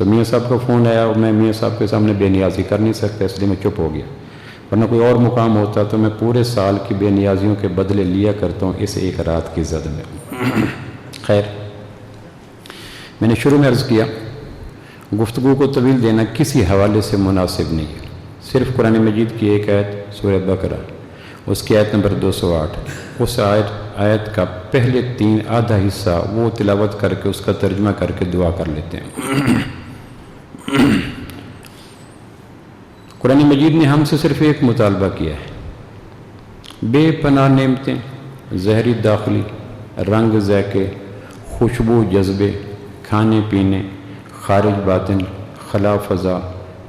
تو میاں صاحب کا فون آیا اور میں میاں صاحب کے سامنے بے نیازی کر نہیں سکتا، اس لیے میں چپ ہو گیا، ورنہ کوئی اور مقام ہوتا تو میں پورے سال کی بے نیازیوں کے بدلے لیا کرتا ہوں اس ایک رات کی زد میں۔ خیر، میں نے شروع میں عرض کیا گفتگو کو طویل دینا کسی حوالے سے مناسب نہیں ہے، صرف قرآن مجید کی ایک آیت سورہ بقرہ، اس کی آیت نمبر 208، اس آیت کا پہلے 3 آدھا حصہ وہ تلاوت کر کے اس کا ترجمہ کر کے دعا کر لیتے ہیں۔ قرآن مجید نے ہم سے صرف ایک مطالبہ کیا ہے، بے پناہ نعمتیں، زہری داخلی، رنگ ذائقے، خوشبو جذبے، کھانے پینے، خارج باطن، خلا فضا،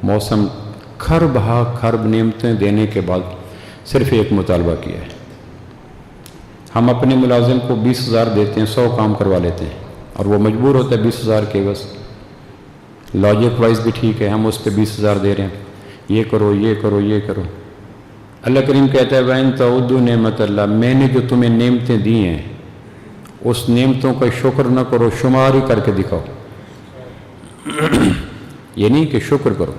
موسم، کھرب ہا کھرب نعمتیں دینے کے بعد صرف ایک مطالبہ کیا ہے۔ ہم اپنے ملازم کو 20,000 دیتے ہیں، 100 کام کروا لیتے ہیں اور وہ مجبور ہوتا ہے 20,000 کے بس، لاجک وائز بھی ٹھیک ہے، ہم اس پہ 20,000 دے رہے ہیں، یہ کرو یہ کرو یہ کرو۔ اللہ کریم کہتا ہے وَإِن تَعُدُّوا نِعْمَتَ اللَّهِ، میں نے جو تمہیں نعمتیں دی ہیں اس نعمتوں کا شکر نہ کرو، شمار ہی کر کے دکھاؤ۔ یہ نہیں کہ شکر کرو،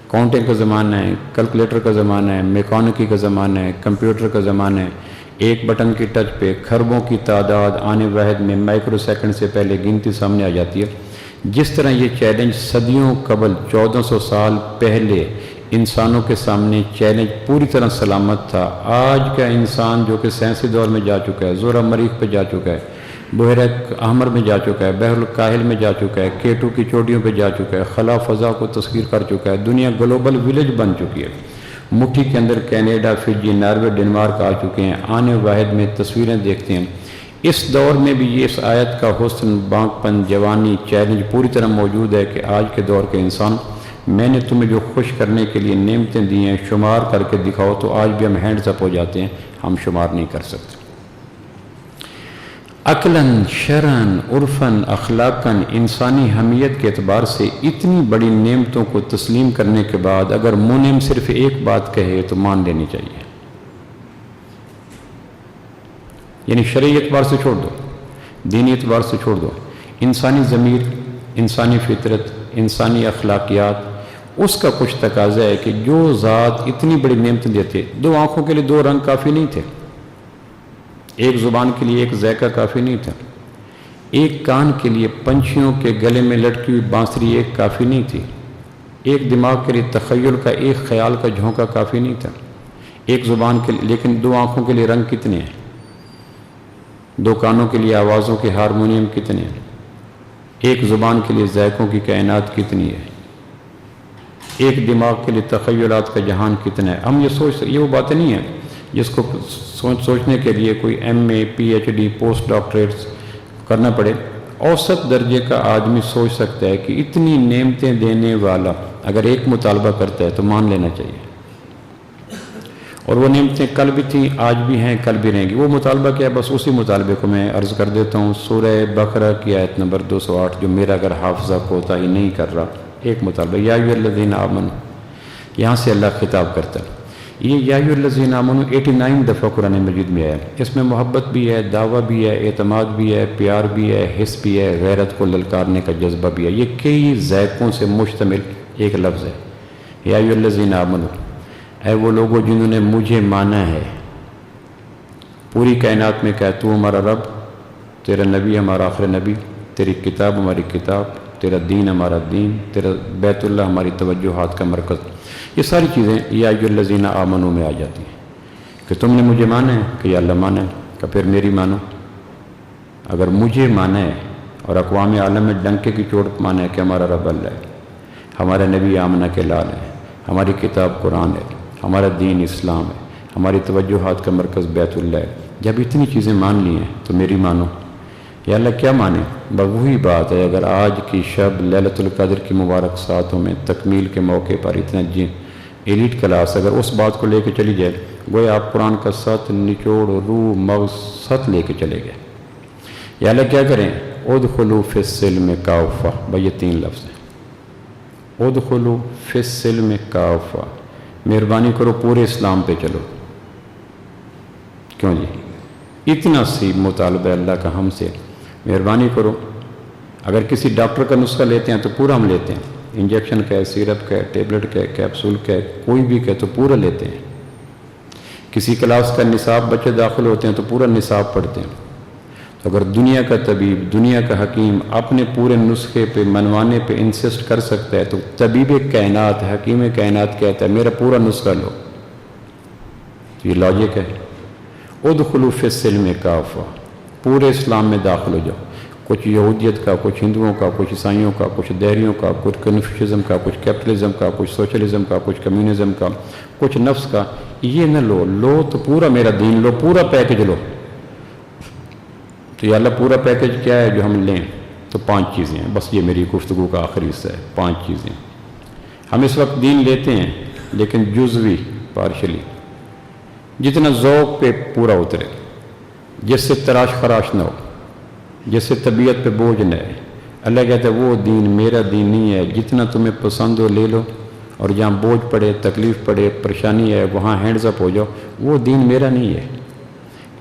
کاؤنٹنگ کا زمانہ ہے، کیلکولیٹر کا زمانہ ہے، میکانکی کا زمانہ ہے، کمپیوٹر کا زمانہ ہے، ایک بٹن کی ٹچ پہ کھربوں کی تعداد آنے واحد میں مائکرو سیکنڈ سے پہلے گنتی سامنے آ جاتی ہے۔ جس طرح یہ چیلنج صدیوں قبل 1400 سال پہلے انسانوں کے سامنے چیلنج پوری طرح سلامت تھا، آج کا انسان جو کہ سائنسی دور میں جا چکا ہے، زہرہ مریخ پہ جا چکا ہے، بحیرہ احمر میں جا چکا ہے، بحر الکاہل میں جا چکا ہے، کیٹو کی چوٹیوں پہ جا چکا ہے، خلا فضا کو تسخیر کر چکا ہے، دنیا گلوبل ولیج بن چکی ہے، مٹھی کے اندر کینیڈا، فجی، ناروے، ڈنمارک آ چکے ہیں، آنے واحد میں تصویریں دیکھتے ہیں۔ اس دور میں بھی یہ اس آیت کا حسن، بانک پن، جوانی، چیلنج پوری طرح موجود ہے کہ آج کے دور کے انسان، میں نے تمہیں جو خوش کرنے کے لیے نعمتیں دی ہیں شمار کر کے دکھاؤ، تو آج بھی ہم ہینڈز اپ ہو جاتے ہیں، ہم شمار نہیں کر سکتے۔ عقلاً، شرعاً، عرفاً، اخلاقاً، انسانی حمیت کے اعتبار سے اتنی بڑی نعمتوں کو تسلیم کرنے کے بعد اگر منعم صرف ایک بات کہے تو مان لینی چاہیے، یعنی شرعی اعتبار سے چھوڑ دو، دینی اعتبار سے چھوڑ دو، انسانی ضمیر، انسانی فطرت، انسانی اخلاقیات، اس کا کچھ تقاضا ہے کہ جو ذات اتنی بڑی نعمتیں دیتے، 2 آنکھوں کے لیے 2 رنگ کافی نہیں تھے، ایک زبان کے لیے ایک ذائقہ کافی نہیں تھا، ایک کان کے لیے پنچھیوں کے گلے میں لٹکی ہوئی بانسری ایک کافی نہیں تھی، ایک دماغ کے لیے تخیل کا ایک خیال کا جھونکا کافی نہیں تھا، ایک زبان کے لیے، لیکن 2 آنکھوں کے لیے رنگ کتنے ہیں، 2 کانوں کے لیے آوازوں کے ہارمونیم کتنے ہیں، ایک زبان کے لیے ذائقوں کی کائنات کتنی ہے، ایک دماغ کے لیے تخیلات کا جہان کتنا ہے۔ ہم یہ وہ باتیں نہیں ہیں جس کو سوچنے کے لیے کوئی ایم اے، پی ایچ ڈی، پوسٹ ڈاکٹریٹس کرنا پڑے۔ اوسط درجے کا آدمی سوچ سکتا ہے کہ اتنی نعمتیں دینے والا اگر ایک مطالبہ کرتا ہے تو مان لینا چاہیے، اور وہ نعمتیں کل بھی تھیں، آج بھی ہیں، کل بھی رہیں گی۔ وہ مطالبہ کیا ہے؟ بس اسی مطالبے کو میں عرض کر دیتا ہوں۔ سورہ بقرہ کی آیت نمبر 208، جو میرا اگر حافظہ کوتاہی نہیں کر رہا، ایک مطالبہ، یا ایھا الذین آمنوا، یہاں سے اللہ خطاب کرتا ہے۔ یہ یا ایھا الذین آمنوا 89 دفعہ قرآن مجید میں آیا ہے۔ اس میں محبت بھی ہے، دعویٰ بھی ہے، اعتماد بھی ہے، پیار بھی ہے، حس بھی ہے، غیرت کو للکارنے کا جذبہ بھی ہے۔ یہ کئی ذائقوں سے مشتمل ایک لفظ ہے، یا ایھا الذین آمنوا، اے وہ لوگوں جنہوں نے مجھے مانا ہے۔ پوری کائنات میں کہا تو ہمارا رب، تیرا نبی ہمارا آخر نبی، تیری کتاب ہماری کتاب، تیرا دین ہمارا دین، تیرا بیت اللہ ہماری توجہات کا مرکز۔ یہ ساری چیزیں یا ایھا الذین آمنوا میں آ جاتی ہیں کہ تم نے مجھے مانا ہے، کہ یا اللہ مانا ہے، کہ پھر میری مانو۔ اگر مجھے مانا ہے اور اقوام عالم میں ڈنکے کی چوٹ مانا ہے کہ ہمارا رب اللہ ہے، ہمارا نبی آمنہ کے لال ہے، ہماری کتاب قرآن ہے، ہمارا دین اسلام ہے، ہماری توجہات کا مرکز بیت اللہ ہے، جب اتنی چیزیں مان لی ہیں تو میری مانو۔ یا اللہ کیا مانے؟ وہی بات ہے، اگر آج کی شب لیلۃ القدر کی مبارک ساعتوں میں تکمیل کے موقع پر اتنا ایلیٹ کلاس اگر اس بات کو لے کے چلی جائے، گویا آپ قرآن کا ست، نچوڑ، روح، مغز ست لے کے چلے گئے۔ یا اللہ کیا کریں؟ ادخلوا فی السلم کافہ، بھائی یہ 3 لفظ ہیں، ادخلوا فی السلم کافہ، مہربانی کرو پورے اسلام پہ چلو۔ کیوں جی؟ اتنا سی مطالبہ اللہ کا ہم سے، مہربانی کرو اگر کسی ڈاکٹر کا نسخہ لیتے ہیں تو پورا ہم لیتے ہیں، انجیکشن کا ہے، سیرپ کا ہے، ٹیبلٹ کا ہے، کیپسول کا ہے، کوئی بھی کہ تو پورا لیتے ہیں۔ کسی کلاس کا نصاب بچے داخل ہوتے ہیں تو پورا نصاب پڑھتے ہیں۔ تو اگر دنیا کا طبیب، دنیا کا حکیم اپنے پورے نسخے پہ منوانے پہ انسسٹ کر سکتا ہے، تو طبیب کائنات، حکیم کائنات کہتا ہے میرا پورا نسخہ لو۔ یہ لاجک ہے۔ ادخلوا فی السلم کافہ، پورے اسلام میں داخل ہو جاؤ۔ کچھ یہودیت کا، کچھ ہندوؤں کا، کچھ عیسائیوں کا، کچھ دہریوں کا، کچھ کنفیوشزم کا، کچھ کیپٹلزم کا، کچھ سوشلزم کا، کچھ کمیونزم کا، کچھ نفس کا، یہ نہ لو تو پورا میرا دین لو، پورا پیکج لو۔ تو یا اللہ پورا پیکج کیا ہے جو ہم لیں؟ تو 5 چیزیں ہیں، بس یہ میری گفتگو کا آخری حصہ ہے۔ 5 چیزیں ہم اس وقت دین لیتے ہیں، لیکن جزوی، پارشلی، جتنا ذوق پہ پورا اترے، جس سے تراش خراش نہ ہو، جس سے طبیعت پہ بوجھ نہ ہے۔ اللہ کہتا ہے وہ دین میرا دین نہیں ہے، جتنا تمہیں پسند ہو لے لو، اور جہاں بوجھ پڑے، تکلیف پڑے، پریشانی ہے، وہاں ہینڈز اپ ہو جاؤ، وہ دین میرا نہیں ہے۔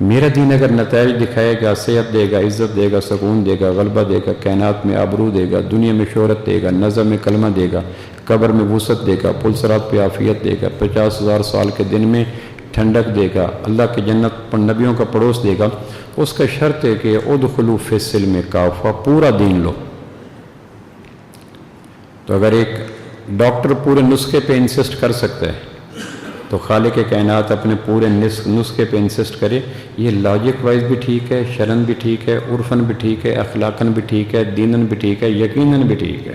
میرا دین اگر نتائج دکھائے گا، صحت دے گا، عزت دے گا، سکون دے گا، غلبہ دے گا، کائنات میں آبرو دے گا، دنیا میں شہرت دے گا، نظر میں کلمہ دے گا، قبر میں وسعت دے گا، پل صراط پہ عافیت دے گا، 50,000 سال کے دن میں ٹھنڈک دے گا، اللہ کی جنت پر نبیوں کا پڑوس دے گا، اس کا شرط ہے کہ ادخلوا فی السلم کافہ، پورا دین لو۔ تو اگر ایک ڈاکٹر پورے نسخے پہ انسسٹ کر سکتا ہے، تو خالق کائنات اپنے پورے نسخے پہ انسسٹ کرے، یہ لاجک وائز بھی ٹھیک ہے، شرن بھی ٹھیک ہے، عرفن بھی ٹھیک ہے، اخلاقاً بھی ٹھیک ہے، دیناً بھی ٹھیک ہے، یقیناً بھی ٹھیک ہے۔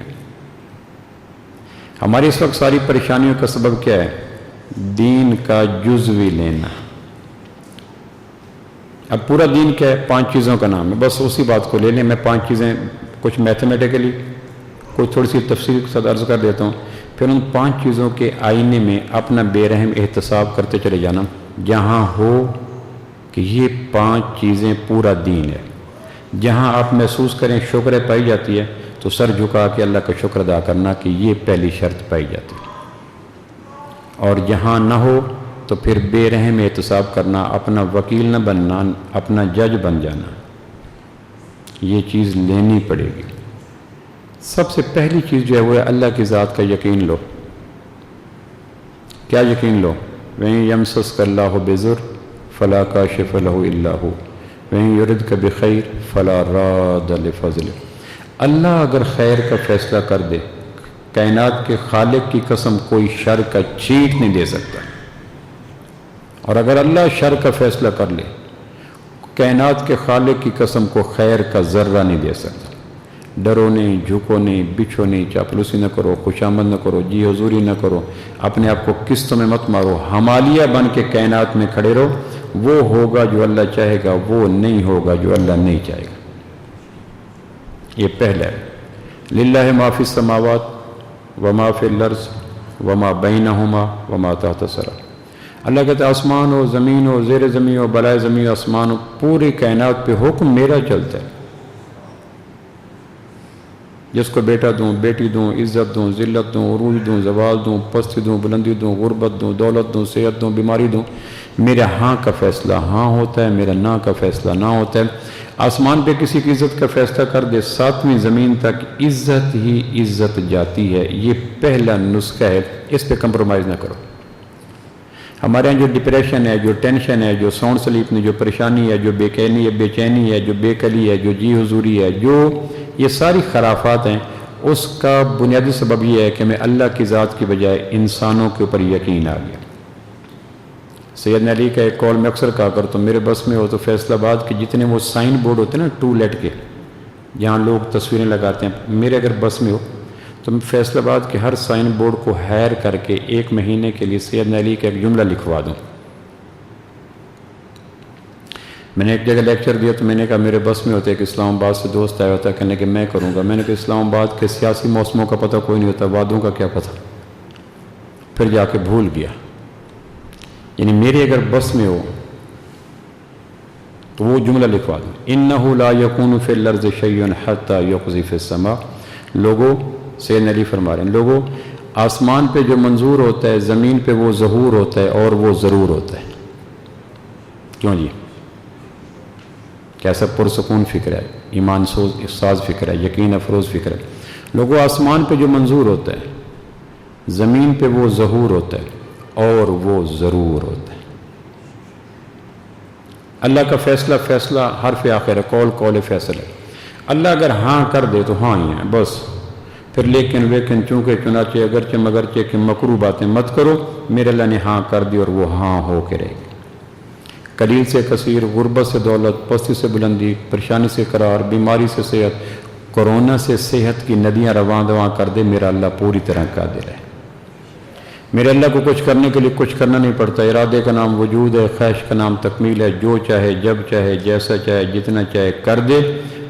ہماری اس وقت ساری پریشانیوں کا سبب کیا ہے؟ دین کا جزوی لینا۔ اب پورا دین کیا ہے؟ 5 چیزوں کا نام ہے، بس اسی بات کو لے لیں۔ میں 5 چیزیں کچھ میتھمیٹیکلی، کوئی تھوڑی سی تفصیل کے ساتھ عرض کر دیتا ہوں، پھر ان 5 چیزوں کے آئینے میں اپنا بے رحم احتساب کرتے چلے جانا، جہاں ہو کہ یہ 5 چیزیں پورا دین ہے، جہاں آپ محسوس کریں شکر پائی جاتی ہے تو سر جھکا کے اللہ کا شکر ادا کرنا کہ یہ پہلی شرط پائی جاتی ہے، اور جہاں نہ ہو تو پھر بے رحم احتساب کرنا، اپنا وکیل نہ بننا، اپنا جج بن جانا، یہ چیز لینی پڑے گی۔ سب سے پہلی چیز جو ہے وہ ہے اللہ کی ذات کا یقین لو۔ کیا یقین لو؟ وَإِن يَمْسَسْكَ اللَّهُ بِضُرٍّ فَلَا كَاشِفَ لَهُ إِلَّا هُوَ وَإِن يُرِدْكَ بِخَيْرٍ فَلَا رَادَّ لِفَضْلِهِ۔ اللہ اگر خیر کا فیصلہ کر دے، کائنات کے خالق کی قسم کوئی شر کا چینٹ نہیں دے سکتا، اور اگر اللہ شر کا فیصلہ کر لے، کائنات کے خالق کی قسم کو خیر کا ذرہ نہیں دے سکتا۔ ڈرو نہیں، جھکو نہیں، بچھو نہیں، چاپلوسی نہ کرو، خوشامد نہ کرو، جی حضوری نہ کرو، اپنے آپ کو قسطوں میں مت مارو، حمالیہ بن کے کائنات میں کھڑے رہو۔ وہ ہوگا جو اللہ چاہے گا، وہ نہیں ہوگا جو اللہ نہیں چاہے گا۔ یہ پہلا ہے۔ للہ ما فی السماوات وما فی الارض وما بینہما وما تحت الثری۔ اللہ کہتا ہے آسمان ہو، زمین ہو، زیر زمین ہو، بالائے زمین ہو، آسمان ہو، پوری کائنات پہ حکم میرا چلتا ہے۔ جس کو بیٹا دوں، بیٹی دوں، عزت دوں، ذلت دوں، عروج دوں، زوال دوں، پستی دوں، بلندی دوں، غربت دوں، دولت دوں، صحت دوں، بیماری دوں، میرا ہاں کا فیصلہ ہاں ہوتا ہے، میرا نہ کا فیصلہ نہ ہوتا ہے۔ آسمان پہ کسی کی عزت کا فیصلہ کر دے، 7ویں زمین تک عزت ہی عزت جاتی ہے۔ یہ پہلا نسخہ ہے، اس پہ کمپرومائز نہ کرو۔ ہمارے یہاں جو ڈپریشن ہے، جو ٹینشن ہے، جو ساؤنڈ سلیپ میں جو پریشانی ہے، جو بے چینی ہے، جو بے کلی ہے، جو جی حضوری ہے، جو یہ ساری خرافات ہیں، اس کا بنیادی سبب یہ ہے کہ میں اللہ کی ذات کی بجائے انسانوں کے اوپر یقین آ گیا۔ سیدنا علی کا ایک قول میں اکثر کہا کرتا ہوں، میرے بس میں ہو تو فیصل آباد کے جتنے وہ سائن بورڈ ہوتے ہیں نا ٹولٹ کے، جہاں لوگ تصویریں لگاتے ہیں، میرے اگر بس میں ہو تو میں فیصل آباد کے ہر سائن بورڈ کو ہائر کر کے 1 مہینے کے لیے سیدنا علی کا ایک جملہ لکھوا دوں۔ میں نے ایک جگہ لیکچر دیا تو میں نے کہا میرے بس میں ہوتا ہے کہ اسلام آباد سے دوست آیا ہوتا ہے، کہنے کہ میں کروں گا۔ میں نے کہا اسلام آباد کے سیاسی موسموں کا پتہ کوئی نہیں ہوتا، وعدوں کا کیا پتہ۔ پھر جا کے بھول گیا۔ یعنی میرے اگر بس میں ہو تو وہ جملہ لکھوا دوں، اِنَّهُ لَا يَكُونُ فِي الْأَرْضِ شَيْءٌ حَتَّى يُقْذِفَ فِي السَّمَاءِ۔ لوگوں، سیدنا علی فرما رہے ہیں، لوگوں آسمان پہ جو منظور ہوتا ہے، زمین پہ وہ ظہور ہوتا ہے اور وہ ضرور ہوتا ہے۔ کیوں جی؟ کیسا پرسکون فکر ہے، ایمان ساز فکر ہے، یقین افروز فکر ہے۔ لوگوں آسمان پہ جو منظور ہوتا ہے، زمین پہ وہ ظہور ہوتا ہے اور وہ ضرور ہوتا ہے۔ اللہ کا فیصلہ فیصلہ حرف آخر ہے، قول قول فیصل ہے۔ اللہ اگر ہاں کر دے تو ہاں ہی ہے بس، پھر لیکن ویکن چونکہ چنانچہ اگرچہ مگرچہ کہ مکروہ باتیں مت کرو، میرے اللہ نے ہاں کر دی اور وہ ہاں ہو کے رہے گی۔ قلیل سے کثیر، غربت سے دولت، پستی سے بلندی، پریشانی سے قرار، بیماری سے صحت، کورونا سے صحت کی ندیاں رواں دواں کر دے، میرا اللہ پوری طرح قادر ہے۔ میرے اللہ کو کچھ کرنے کے لیے کچھ کرنا نہیں پڑتا۔ ارادے کا نام وجود ہے، خواہش کا نام تکمیل ہے۔ جو چاہے جب چاہے جیسا چاہے جتنا چاہے کر دے۔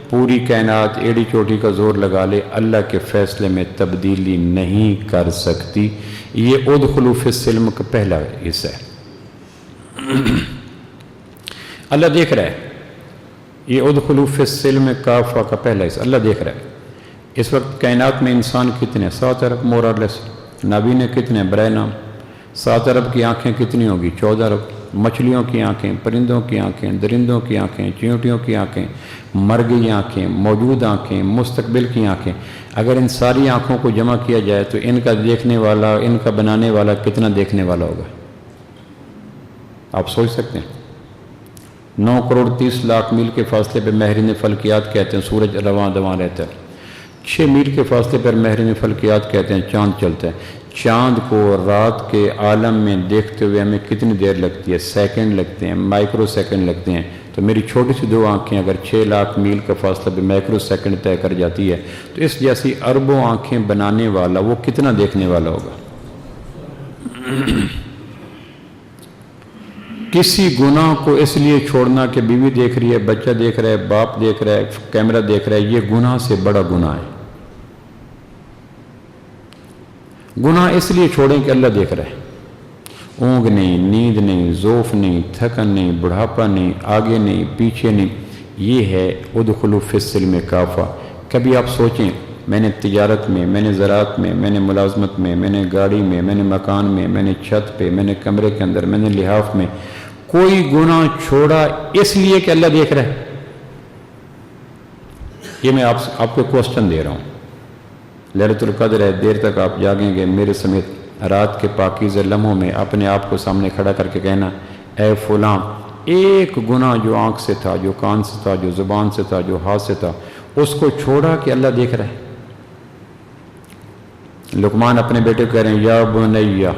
پوری کائنات ایڑی چوٹی کا زور لگا لے، اللہ کے فیصلے میں تبدیلی نہیں کر سکتی۔ یہ ادخلوا فی السلم کا پہلا حصہ ہے۔ اللہ دیکھ رہا ہے، یہ ادخلوا فی السلم کافہ کا پہلا حصہ اللہ دیکھ رہا ہے۔ اس وقت کائنات میں انسان کتنے؟ 7 ارب مورالس۔ نابینے کتنے؟ برائے نام 7 ارب کی آنکھیں کتنی ہوگی؟ 14 ارب۔ مچھلیوں کی آنکھیں، پرندوں کی آنکھیں، درندوں کی آنکھیں، چیونٹیوں کی آنکھیں، مر گئی آنکھیں، موجود آنکھیں، مستقبل کی آنکھیں۔ اگر ان ساری آنکھوں کو جمع کیا جائے تو ان کا دیکھنے والا، ان کا بنانے والا کتنا دیکھنے والا ہوگا؟ آپ سوچ سکتے ہیں؟ 9 کروڑ 30 لاکھ میل کے فاصلے پہ ماہرین فلکیات کہتے ہیں سورج رواں دواں رہتا ہے۔ 6 میل کے فاصلے پر ماہرین فلکیات کہتے ہیں چاند چلتا ہے۔ چاند کو رات کے عالم میں دیکھتے ہوئے ہمیں کتنی دیر لگتی ہے؟ سیکنڈ لگتے ہیں، مائکرو سیکنڈ لگتے ہیں۔ تو میری چھوٹی سی 2 آنکھیں اگر 6 لاکھ میل کا فاصلہ پہ مائکرو سیکنڈ طے کر جاتی ہے تو اس جیسی اربوں آنکھیں بنانے والا وہ کتنا دیکھنے والا ہوگا؟ کسی گناہ کو اس لیے چھوڑنا کہ بیوی دیکھ رہی ہے، بچہ دیکھ رہا ہے، باپ دیکھ رہا ہے، کیمرہ دیکھ رہا ہے، یہ گناہ سے بڑا گناہ ہے۔ گناہ اس لیے چھوڑیں کہ اللہ دیکھ رہا ہے۔ اونگ نہیں، نیند نہیں، ذوف نہیں، تھکن نہیں، بڑھاپا نہیں، آگے نہیں، پیچھے نہیں، یہ ہے ادخلوا فی السلم کافہ۔ کبھی آپ سوچیں، میں نے تجارت میں، میں نے زراعت میں، میں نے ملازمت میں، میں نے گاڑی میں، میں نے مکان میں، میں نے چھت پہ، میں نے کمرے کے اندر، میں نے لحاف میں کوئی گناہ چھوڑا اس لیے کہ اللہ دیکھ رہا ہے؟ یہ میں آپ کو کوسچن دے رہا ہوں۔ لیلۃ القدر ہے، دیر تک آپ جاگیں گے میرے سمیت، رات کے پاکیزہ لمحوں میں اپنے آپ کو سامنے کھڑا کر کے کہنا، اے فلاں، ایک گناہ جو آنکھ سے تھا، جو کان سے تھا، جو زبان سے تھا، جو ہاتھ سے تھا، اس کو چھوڑا کہ اللہ دیکھ رہا ہے۔ لقمان اپنے بیٹے کو کہہ رہے ہیں، یا بنیا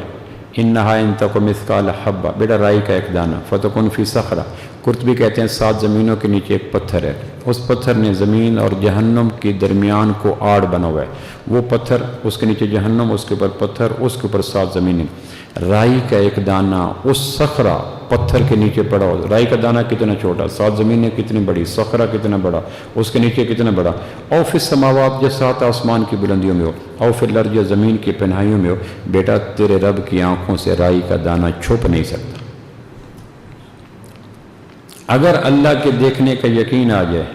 انہا ان تک مثقال حبہ، بیٹا رائی کا ایک دانہ، فتکن فی صخرہ۔ قرطبی کہتے ہیں 7 زمینوں کے نیچے ایک پتھر ہے، اس پتھر نے زمین اور جہنم کے درمیان کو آڑ بنا ہوا ہے۔ وہ پتھر، اس کے نیچے جہنم، اس کے اوپر پتھر، اس کے اوپر 7 زمینیں۔ رائی کا ایک دانہ اس صخرہ پتھر کے نیچے پڑا ہو۔ رائی کا دانہ کتنا چھوٹا، 7 زمینیں کتنی بڑی، صخرہ کتنا بڑا، اس کے نیچے کتنا بڑا۔ او فی السماوات، جو 7 آسمان کی بلندیوں میں ہو، او فی الارض، جو زمین کی پنہائیوں میں ہو۔ بیٹا تیرے رب کی آنکھوں سے رائی کا دانہ چھپ نہیں سکتا۔ اگر اللہ کے دیکھنے کا یقین آ جائے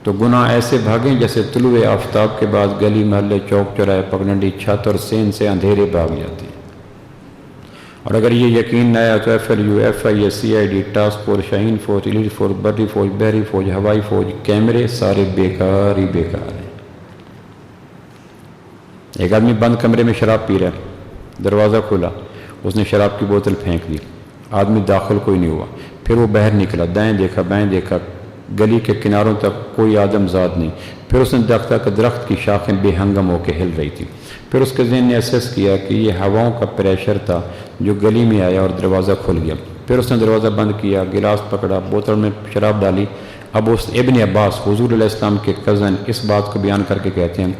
تو گناہ ایسے بھاگیں جیسے طلوع آفتاب کے بعد گلی محلے، چوک چوراہے، پگڈنڈی، چھت اور سین سے اندھیرے بھاگ جاتے ہیں۔ اور اگر یہ یقین نہ آیا تو FLU، FIA، CID، task force, Shaheen فوج، ایلیٹ فورس، بری فوج، بحری فوج، ہوائی فوج، کیمرے سارے بیکار ہی بیکار ہیں۔ ایک آدمی بند کمرے میں شراب پی رہا ہے، دروازہ کھلا، اس نے شراب کی بوتل پھینک دی، آدمی داخل کوئی نہیں ہوا، پھر وہ باہر نکلا، دائیں دیکھا بائیں دیکھا، گلی کے کناروں تک کوئی آدم زاد نہیں، پھر اس نے دیکھا کہ درخت کی شاخیں بے ہنگم ہو کے ہل رہی تھی، پھر اس کے ذہن نے اسیس کیا کہ یہ ہواؤں کا پریشر تھا جو گلی میں آیا اور دروازہ کھل گیا، پھر اس نے دروازہ بند کیا، گلاس پکڑا، بوتل میں شراب ڈالی۔ اب اس ابن عباس حضور علیہ السلام کے کزن اس بات کو بیان کر کے کہتے ہیں،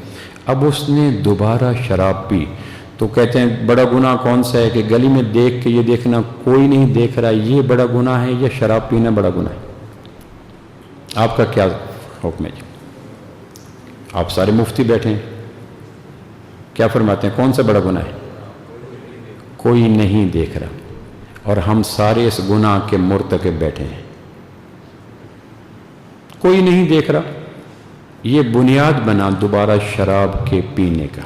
اب اس نے دوبارہ شراب پی تو کہتے ہیں بڑا گناہ کون سا ہے کہ گلی میں دیکھ کے یہ دیکھنا کوئی نہیں دیکھ رہا، یہ بڑا گناہ ہے یا شراب پینا بڑا گناہ ہے؟ آپ کا کیا حکم ہے جی؟ آپ سارے مفتی بیٹھے ہیں، کیا فرماتے ہیں کون سا بڑا گناہ ہے؟ کوئی نہیں دیکھ رہا، اور ہم سارے اس گناہ کے مرتکب بیٹھے ہیں، کوئی نہیں دیکھ رہا۔ یہ بنیاد بنا دوبارہ شراب کے پینے کا۔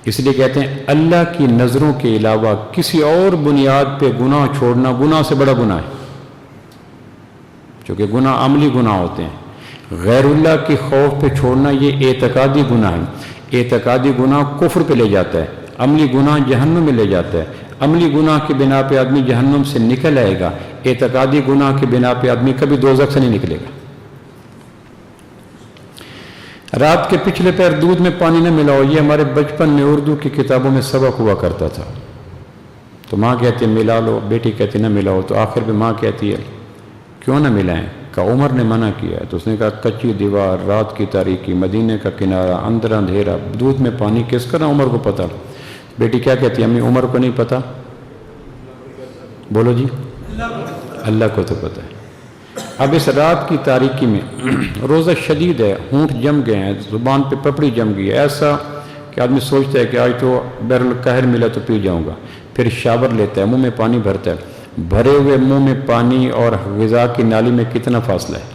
اس لیے کہتے ہیں اللہ کی نظروں کے علاوہ کسی اور بنیاد پہ گناہ چھوڑنا گناہ سے بڑا گناہ ہے۔ چونکہ گناہ عملی گناہ ہوتے ہیں. غیر اللہ کی خوف پہ چھوڑنا یہ اعتقادی گناہ ہے. اعتقادی گناہ کفر پہ لے جاتا ہے، عملی گناہ جہنم میں لے جاتا ہے. عملی گناہ کی بنا پہ آدمی جہنم سے نکل آئے گا، اعتقادی گناہ کی بنا پہ آدمی کبھی دوزخ سے نہیں نکلے گا. رات کے پچھلے پیر دودھ میں پانی نہ ملاؤ، یہ ہمارے بچپن میں اردو کی کتابوں میں سبق ہوا کرتا تھا. تو ماں کہتی ہے ملا لو، بیٹی کہتی نہ ملاؤ. تو آخر پہ ماں کہتی ہے کیوں نہ ملائیں؟ کہ عمر نے منع کیا ہے. تو اس نے کہا کچی دیوار، رات کی تاریکی، مدینے کا کنارہ، اندر اندھیرا، دودھ میں پانی کس کا نہ عمر کو پتہ. بیٹی کیا کہتی ہے امی عمر کو نہیں پتہ؟ بولو جی، اللہ کو تو پتہ ہے. اب اس رات کی تاریکی میں روزہ شدید ہے، ہونٹ جم گئے ہیں، زبان پہ پپڑی جم گئی ہے، ایسا کہ آدمی سوچتا ہے کہ آج تو بحر القاہر ملا تو پی جاؤں گا. پھر شاور لیتا ہے، منہ میں پانی بھرتا ہے. بھرے ہوئے منہ میں پانی اور غذا کی نالی میں کتنا فاصلہ ہے؟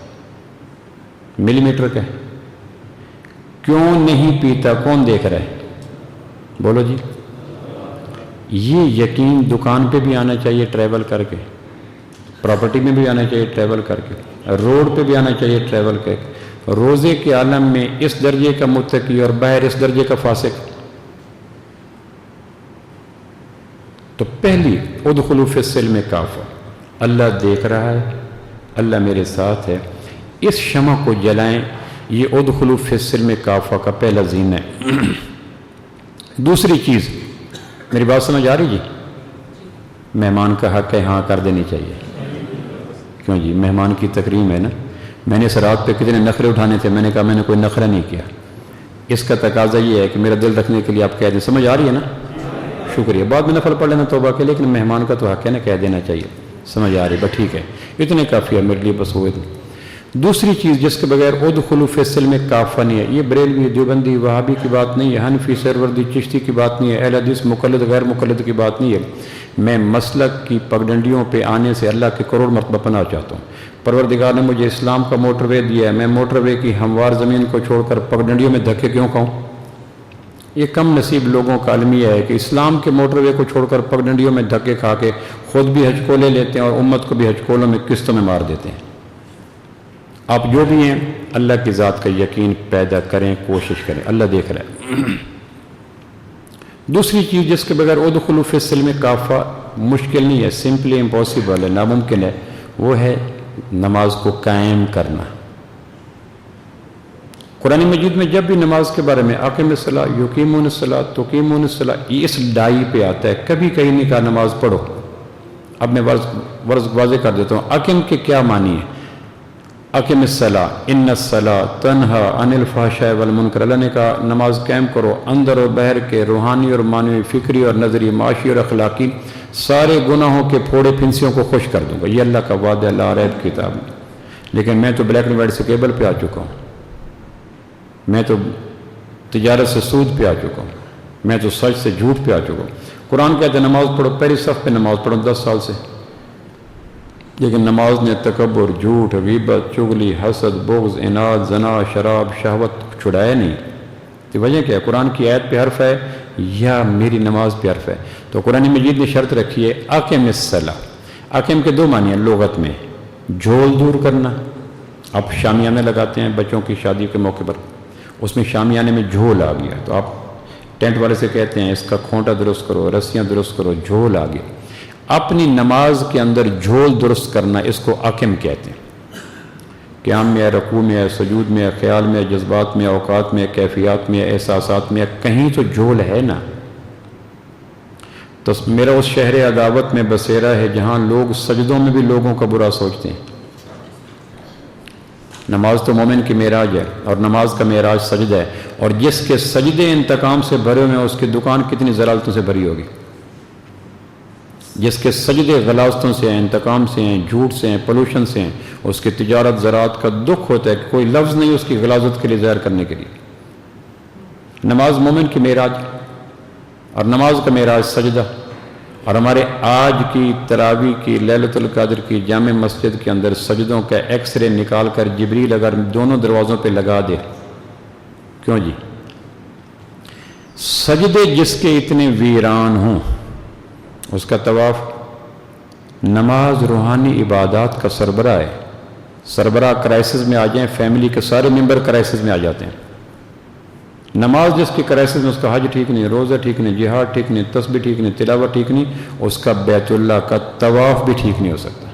ملی میٹر کا ہے. کیوں نہیں پیتا؟ کون دیکھ رہا ہے؟ بولو جی. یہ یقین دکان پہ بھی آنا چاہیے ٹریول کر کے، پراپرٹی میں بھی آنا چاہیے ٹریول کر کے، روڈ پہ بھی آنا چاہیے ٹریول کر کے. روزے کے عالم میں اس درجے کا متقی اور باہر اس درجے کا فاسق. تو پہلی ادخلوا فی السلم کافہ، اللہ دیکھ رہا ہے، اللہ میرے ساتھ ہے، اس شمع کو جلائیں. یہ ادخلوا فی السلم کافہ کا پہلا زینہ ہے. دوسری چیز، میری بات سمجھ آ رہی جی؟ مہمان کا حق ہے ہاں کر دینی چاہیے. کیوں جی؟ مہمان کی تکریم ہے نا. میں نے اس رات پہ کتنے نخرے اٹھانے تھے، میں نے کہا میں نے کوئی نخرہ نہیں کیا. اس کا تقاضا یہ ہے کہ میرا دل رکھنے کے لیے آپ کہہ دیں. سمجھ آ رہی ہے نا؟ شکریہ. بعد میں نفل پڑھ لینا توبہ کے، لیکن مہمان کا تو حق ہے نا، کہہ دینا چاہیے. سمجھ آ رہی؟ بس ٹھیک ہے، اتنے کافی ہے میرے لیے، بس ہوئے تو. دوسری چیز جس کے بغیر ادخلوا فی السلم کافہ نہیں ہے، یہ بریلوی، دیوبندی، وہابی کی بات نہیں ہے، حنفی، سہروردی، چشتی کی بات نہیں ہے، اہل حدیث، مقلد، غیر مقلد کی بات نہیں ہے. میں مسلک کی پگڈنڈیوں پہ آنے سے اللہ کے کروڑ مرتبہ پناہ چاہتا ہوں. پروردگار نے مجھے اسلام کا موٹر وے دیا ہے، میں موٹر وے کی ہموار زمین کو چھوڑ کر پگڈنڈیوں میں دھکے کیوں کھاؤں؟ یہ کم نصیب لوگوں کا المیہ ہے کہ اسلام کے موٹر وے کو چھوڑ کر پگڈنڈیوں میں دھکے کھا کے خود بھی حج کولے لیتے ہیں اور امت کو بھی حج کولوں میں قسطوں میں مار دیتے ہیں. آپ جو بھی ہیں اللہ کی ذات کا یقین پیدا کریں، کوشش کریں، اللہ دیکھ رہا ہے. دوسری چیز جس کے بغیر ادخلوا فی السلم کافہ مشکل نہیں ہے، سمپلی امپاسبل ہے، ناممکن ہے، وہ ہے نماز کو قائم کرنا. قرآن مجید میں جب بھی نماز کے بارے میں اقیم الصلاۃ، یقیمون الصلاۃ، تقیمون الصلاۃ، یہ اس ڈائی پہ آتا ہے، کبھی کہیں نہیں کہا نماز پڑھو. اب میں واضح کر دیتا ہوں اقیم کے کیا معنی ہے. اقیم الصلاۃ، ان الصلاۃ تنہی عن الفحشاء والمنکر. اللہ نے کہا نماز قائم کرو، اندر اور باہر کے روحانی اور معنوی، فکری اور نظری، معاشی اور اخلاقی سارے گناہوں کے پھوڑے پھنسیوں کو خوش کر دوں گا. یہ اللہ کا وعدہ، لا ریب کتاب. لیکن میں تو بلیک اینڈ وائٹ سے کیبل پہ آ چکا ہوں، میں تو تجارت سے سود پہ آ چکا ہوں، میں تو سچ سے جھوٹ پہ آ چکا ہوں. قرآن کہتے ہیں نماز پڑھو، پہلی صف پہ نماز پڑھو 10 سال سے. لیکن نماز نے تکبر، جھوٹ، غیبت، چغلی، حسد، بغض، اناد، زنا، شراب، شہوت چھڑایا نہیں. تو وجہ کیا ہے؟ قرآن کی آیت پہ حرف ہے یا میری نماز پہ حرف ہے؟ تو قرآن مجید نے شرط رکھی ہے اقیم الصلاۃ. اقیم کے 2 معنی ہیں لغت میں، جھول دور کرنا. آپ شامیانہ لگاتے ہیں بچوں کی شادی کے موقع پر، اس میں شامیانے میں جھول آ گیا، تو آپ ٹینٹ والے سے کہتے ہیں اس کا کھونٹا درست کرو، رسیاں درست کرو، جھول آ گیا. اپنی نماز کے اندر جھول درست کرنا اس کو اقیم کہتے ہیں. قیام میں، رکوع میں، سجود میں، خیال میں، جذبات میں، اوقات میں، کیفیات میں، احساسات میں، کہیں تو جھول ہے نا. تو میرا اس شہر عداوت میں بسیرا ہے جہاں لوگ سجدوں میں بھی لوگوں کا برا سوچتے ہیں. نماز تو مومن کی معراج ہے، اور نماز کا معراج سجدہ ہے، اور جس کے سجدے انتقام سے بھرے ہوئے ہیں اس کی دکان کتنی ضلالتوں سے بھری ہوگی. جس کے سجدے غلاظتوں سے ہیں، انتقام سے ہیں، جھوٹ سے ہیں، پولوشن سے ہیں، اس کی تجارت زراعت کا دکھ ہوتا ہے کہ کوئی لفظ نہیں اس کی غلاظت کے لیے ظاہر کرنے کے لیے. نماز مومن کی معراج، اور نماز کا معراج سجدہ. اور ہمارے آج کی تراویح کی لیلۃ القدر کی جامع مسجد کے اندر سجدوں کا ایکس رے نکال کر جبریل اگر دونوں دروازوں پہ لگا دے، کیوں جی؟ سجدے جس کے اتنے ویران ہوں اس کا طواف. نماز روحانی عبادات کا سربراہ ہے، سربراہ کرائسس میں آ جائیں، فیملی کے سارے ممبر کرائسس میں آ جاتے ہیں۔ نماز جس کی کرائسس میں، اس کا حج ٹھیک نہیں، روزہ ٹھیک نہیں، جہاد ٹھیک نہیں، تسبیح ٹھیک نہیں، تلاوت ٹھیک نہیں، اس کا بیت اللہ کا طواف بھی ٹھیک نہیں ہو سکتا۔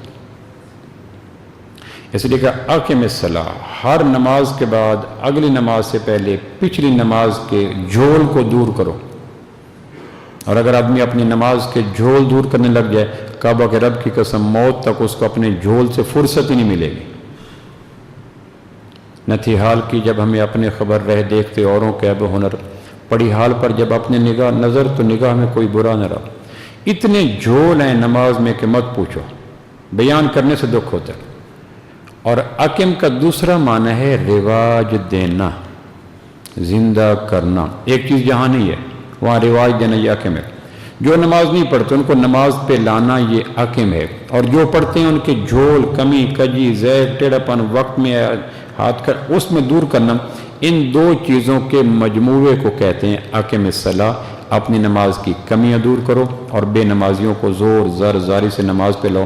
اس لیے کہ اقم الصلاۃ، ہر نماز کے بعد اگلی نماز سے پہلے پچھلی نماز کے جھول کو دور کرو۔ اور اگر آدمی اپنی نماز کے جھول دور کرنے لگ جائے، کعبہ کے رب کی قسم موت تک اس کو اپنے جھول سے فرصت ہی نہیں ملے گی۔ نہ تھی حال کی جب ہمیں اپنے خبر رہ دیکھتے اوروں کے عیب و ہنر، پڑی حال پر جب اپنے نگاہ نظر تو نگاہ میں کوئی برا نہ رہا۔ اتنے جھول ہیں نماز میں کہ مت پوچھو، بیان کرنے سے دکھ ہوتا ہے۔ اور اقم کا دوسرا معنی ہے رواج دینا، زندہ کرنا۔ ایک چیز جہاں نہیں ہے وہاں رواج دینا یہ اقم ہے۔ جو نماز نہیں پڑھتے ان کو نماز پہ لانا یہ اقم ہے، اور جو پڑھتے ہیں ان کے جھول، کمی، کجی، زیب، ٹیڑھا پن، وقت میں ہاتھ کر اس میں دور کرنا، ان دو چیزوں کے مجموعے کو کہتے ہیں اقم الصلاۃ۔ اپنی نماز کی کمیاں دور کرو اور بے نمازیوں کو زور زر زاری سے نماز پہ لاؤ۔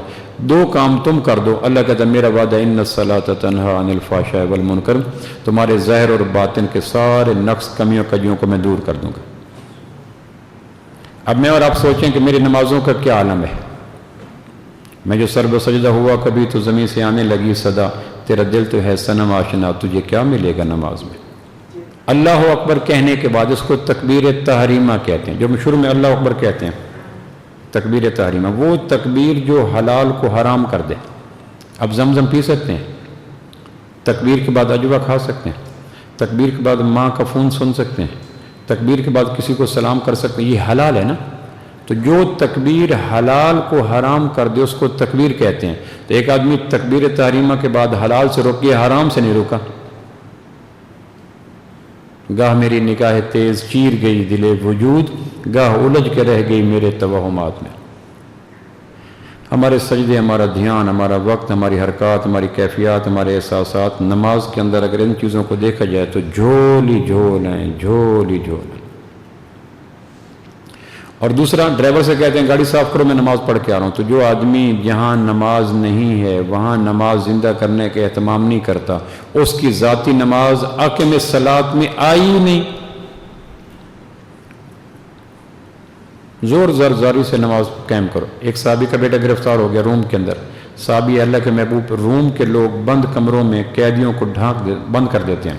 دو کام تم کر دو، اللہ کہتا ہے میرا وعدہ ان الصلاۃ تنہی عن الفحشاء والمنکر، تمہارے ظاہر اور باطن کے سارے نقص، کمیوں، کجیوں کو میں دور کر دوں گا۔ اب میں اور آپ سوچیں کہ میری نمازوں کا کیا عالم ہے۔ میں جو سر بسجدہ ہوا کبھی تو زمین سے آنے لگی صدا، تیرا دل تو ہے صنم آشنا، تجھے کیا ملے گا نماز میں۔ اللہ اکبر کہنے کے بعد اس کو تکبیر تحریمہ کہتے ہیں، جو شروع میں اللہ اکبر کہتے ہیں تکبیر تحریمہ، وہ تکبیر جو حلال کو حرام کر دے۔ اب زمزم پی سکتے ہیں، تکبیر کے بعد اجوا کھا سکتے ہیں، تکبیر کے بعد ماں کا فون سن سکتے ہیں، تکبیر کے بعد کسی کو سلام کر سکتے ہیں، یہ حلال ہے نا۔ تو جو تکبیر حلال کو حرام کر دے اس کو تکبیر کہتے ہیں۔ تو ایک آدمی تکبیر تحریمہ کے بعد حلال سے روک کے حرام سے نہیں روکا۔ گاہ میری نگاہ تیز چیر گئی دل وجود، گاہ الجھ کے رہ گئی میرے توہمات میں۔ ہمارے سجدے، ہمارا دھیان، ہمارا وقت، ہماری حرکات، ہماری کیفیات، ہمارے احساسات نماز کے اندر اگر ان چیزوں کو دیکھا جائے تو جھول ہی جھول ہیں، جھول ہی جھول ہیں۔ اور دوسرا، ڈرائیور سے کہتے ہیں گاڑی صاف کرو میں نماز پڑھ کے آ رہا ہوں، تو جو آدمی جہاں نماز نہیں ہے وہاں نماز زندہ کرنے کے اہتمام نہیں کرتا، اس کی ذاتی نماز اقم الصلاۃ میں آئی ہی نہیں۔ زور زر زاری سے نماز قائم کرو۔ ایک صحابی کا بیٹا گرفتار ہو گیا روم کے اندر، صحابی اللہ کے محبوب، روم کے لوگ بند کمروں میں قیدیوں کو بند کر دیتے ہیں،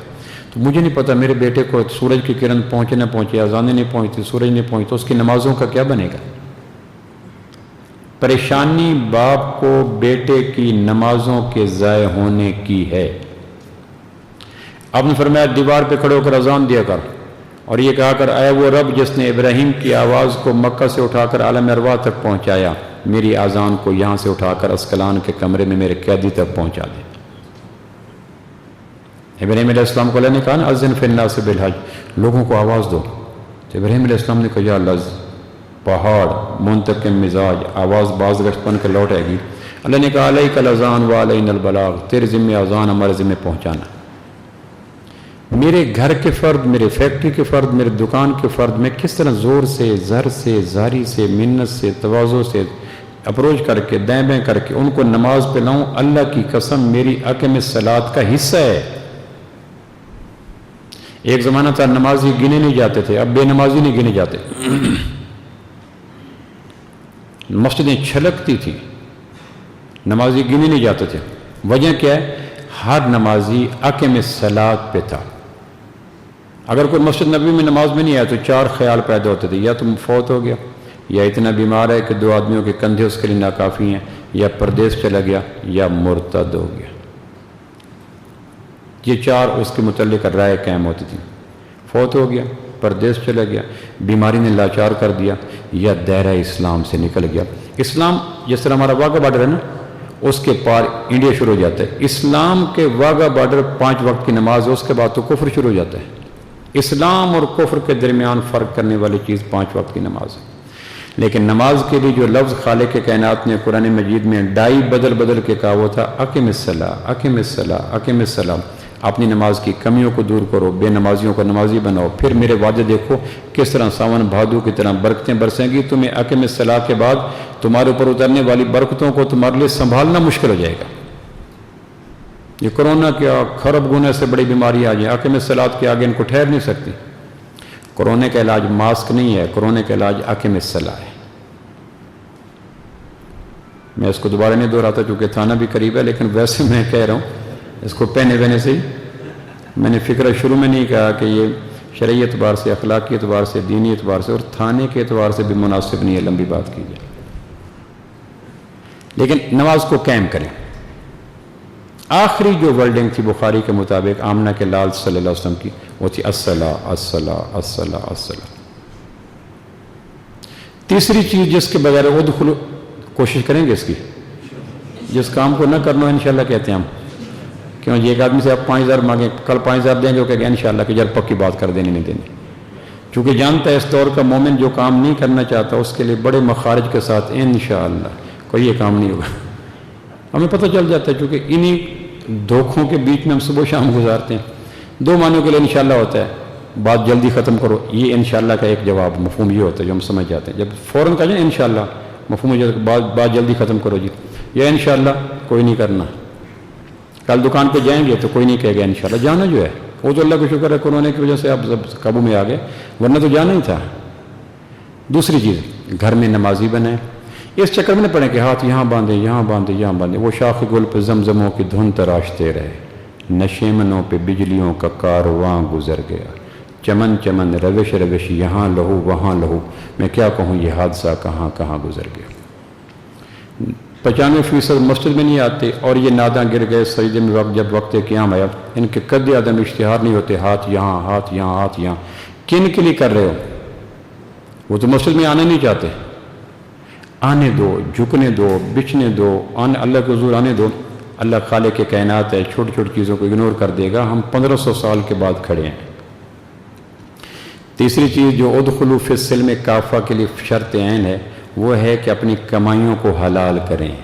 تو مجھے نہیں پتا میرے بیٹے کو سورج کی کرن پہنچے نہ پہنچے، اذانیں نہیں پہنچتی، سورج نہیں پہنچتا، اس کی نمازوں کا کیا بنے گا؟ پریشانی باپ کو بیٹے کی نمازوں کے ضائع ہونے کی ہے۔ آپ نے فرمایا دیوار پہ کھڑے ہو کر اذان دیا کر، اور یہ کہا کر اے وہ رب جس نے ابراہیم کی آواز کو مکہ سے اٹھا کر عالم ارواح تک پہنچایا، میری اذان کو یہاں سے اٹھا کر اسکلان کے کمرے میں میرے قیدی تک پہنچا دے۔ ابراہیم علیہ السلام کو اللہ نے کہا نا اذن فی الناس بالحج، لوگوں کو آواز دو، تو ابراہیم علیہ السلام نے کہا یا اللہ، پہاڑ منتقم مزاج، آواز باز گشت بن کے لوٹ آئے گی۔ اللہ نے کہا علیک الاذان وعلینا البلاغ، تیرے ذمہ اذان، ہمارے ذمہ پہنچانا۔ میرے گھر کے فرد، میرے فیکٹری کے فرد، میرے دکان کے فرد، میں کس طرح زور سے، زر سے، زاری سے، منت سے، تواضع سے اپروچ کر کے، دائیں بائیں کر کے ان کو نماز پہ لاؤں، اللہ کی قسم میری اقم الصلاۃ کا حصہ ہے۔ ایک زمانہ تھا نمازی گنے نہیں جاتے تھے، اب بے نمازی نہیں گنے جاتے۔ مسجدیں چھلکتی تھی، نمازی گنے نہیں جاتے تھے۔ وجہ کیا ہے؟ ہر نمازی اقم الصلاۃ پہ تھا۔ اگر کوئی مسجد نبوی میں نماز میں نہیں آیا تو چار خیال پیدا ہوتے تھے، یا تم فوت ہو گیا، یا اتنا بیمار ہے کہ دو آدمیوں کے کندھے اس کے لیے ناکافی ہیں، یا پردیس چلا گیا، یا مرتد ہو گیا۔ یہ چار اس کے متعلق رائے قائم ہوتی تھی۔ فوت ہو گیا، پردیس چلا گیا، بیماری نے لاچار کر دیا، یا دائرہ اسلام سے نکل گیا۔ اسلام جس طرح ہمارا واگا بارڈر ہے نا، اس کے پار انڈیا شروع ہو جاتا ہے۔ اسلام کے واگا بارڈر 5 وقت کی نماز ہے، اس کے بعد تو کفر شروع ہو جاتا ہے۔ اسلام اور کفر کے درمیان فرق کرنے والی چیز 5 وقت کی نماز ہے۔ لیکن نماز کے لیے جو لفظ خالق کائنات نے قرآن مجید میں ڈائی بدل بدل کے کہا وہ تھا اقم الصلاۃ، اقم الصلاۃ، اقم الصلاۃ۔ اپنی نماز کی کمیوں کو دور کرو، بے نمازیوں کو نمازی بناؤ، پھر میرے وعدے دیکھو کس طرح ساون بھادو کی طرح برکتیں برسیں گی۔ تمہیں اقم الصلاۃ کے بعد تمہارے اوپر اترنے والی برکتوں کو تمہارے لیے سنبھالنا مشکل ہو جائے گا۔ یہ کرونا کیا خرب گنے سے بڑی بیماری آ جائے، عقیم الصلاۃ کے آگے ان کو ٹھہر نہیں سکتی۔ کرونا کا علاج ماسک نہیں ہے، کرونا کا علاج عقیم الصلاۃ ہے۔ میں اس کو دوبارہ نہیں دہراتا چونکہ تھانہ بھی قریب ہے، لیکن ویسے میں کہہ رہا ہوں اس کو پہنے وہنے سے ہی میں نے فکر شروع میں نہیں کہا کہ یہ شرعی اعتبار سے، اخلاقی اعتبار سے، دینی اعتبار سے اور تھانے کے اعتبار سے بھی مناسب نہیں ہے، لمبی بات کی جائے، لیکن نماز کو قائم کریں۔ آخری جو ورڈنگ تھی بخاری کے مطابق آمنہ کے لال صلی اللہ علیہ وسلم کی، وہ تھی الصلاۃ الصلاۃ الصلاۃ الصلاۃ۔ تیسری چیز جس کے بغیر ادخلوا، کوشش کریں گے اس کی، جس کام کو نہ کرنا انشاءاللہ کہتے ہیں ہم، کیوں جی ایک آدمی سے آپ 5000 مانگیں، کل 5000 دیں گے، وہ کہے گا انشاءاللہ کہ یار پکی بات کر دینی نہیں دینی، چونکہ جانتا ہے اس دور کا مومن جو کام نہیں کرنا چاہتا اس کے لیے بڑے مخارج کے ساتھ انشاءاللہ کوئی یہ کام نہیں ہوگا۔ ہمیں پتہ چل جاتا ہے، چونکہ انہی دھوکھوں کے بیچ میں ہم صبح شام گزارتے ہیں۔ 2 معنوں کے لیے انشاءاللہ ہوتا ہے، بات جلدی ختم کرو، یہ انشاءاللہ کا ایک جواب مفہوم یہ ہوتا ہے جو ہم سمجھ جاتے ہیں۔ جب فوراً کہا جائے انشاءاللہ، مفہوم ہو جاتا ہے بات جلدی ختم کرو جی، یا انشاءاللہ کوئی نہیں کرنا، کل دکان پہ جائیں گے تو کوئی نہیں کہے گا انشاءاللہ، جانا جو ہے وہ تو اللہ کا شکر ہے کورونا کی وجہ سے آپ قابو میں آ گئے، ورنہ تو جانا ہی تھا۔ دوسری چیز، گھر میں نمازی بنائیں، اس چکر میں نہ پڑیں کہ ہاتھ یہاں باندھیں یہاں باندھیں یہاں باندھیں، وہ شاخ گل پہ زمزموں کی دھن تراشتے رہے، نشیمنوں پہ بجلیوں کا کارواں گزر گیا، چمن چمن روش روش یہاں لہو وہاں لہو، میں کیا کہوں یہ حادثہ کہاں کہاں گزر گیا۔ 95% مسجد میں نہیں آتے، اور یہ ناداں گر گئے سجدے میں جب وقت قیام آیا، ان کے قد عدم اشتہار نہیں ہوتے، ہاتھ یہاں ہاتھ یہاں ہاتھ یہاں، کن کے لیے کر رہے ہو؟ وہ تو مسجد میں آنے نہیں چاہتے، آنے دو، جھکنے دو، بچھنے دو، اللہ کے حضور آنے دو۔ اللہ خالق کے کائنات ہے، چھوٹی چھوٹی چیزوں کو اگنور کر دے گا، ہم 1500 سال کے بعد کھڑے ہیں۔ تیسری چیز جو ادخلوا فی السلم کافہ کے لیے شرط عین ہے، وہ ہے کہ اپنی کمائیوں کو حلال کریں۔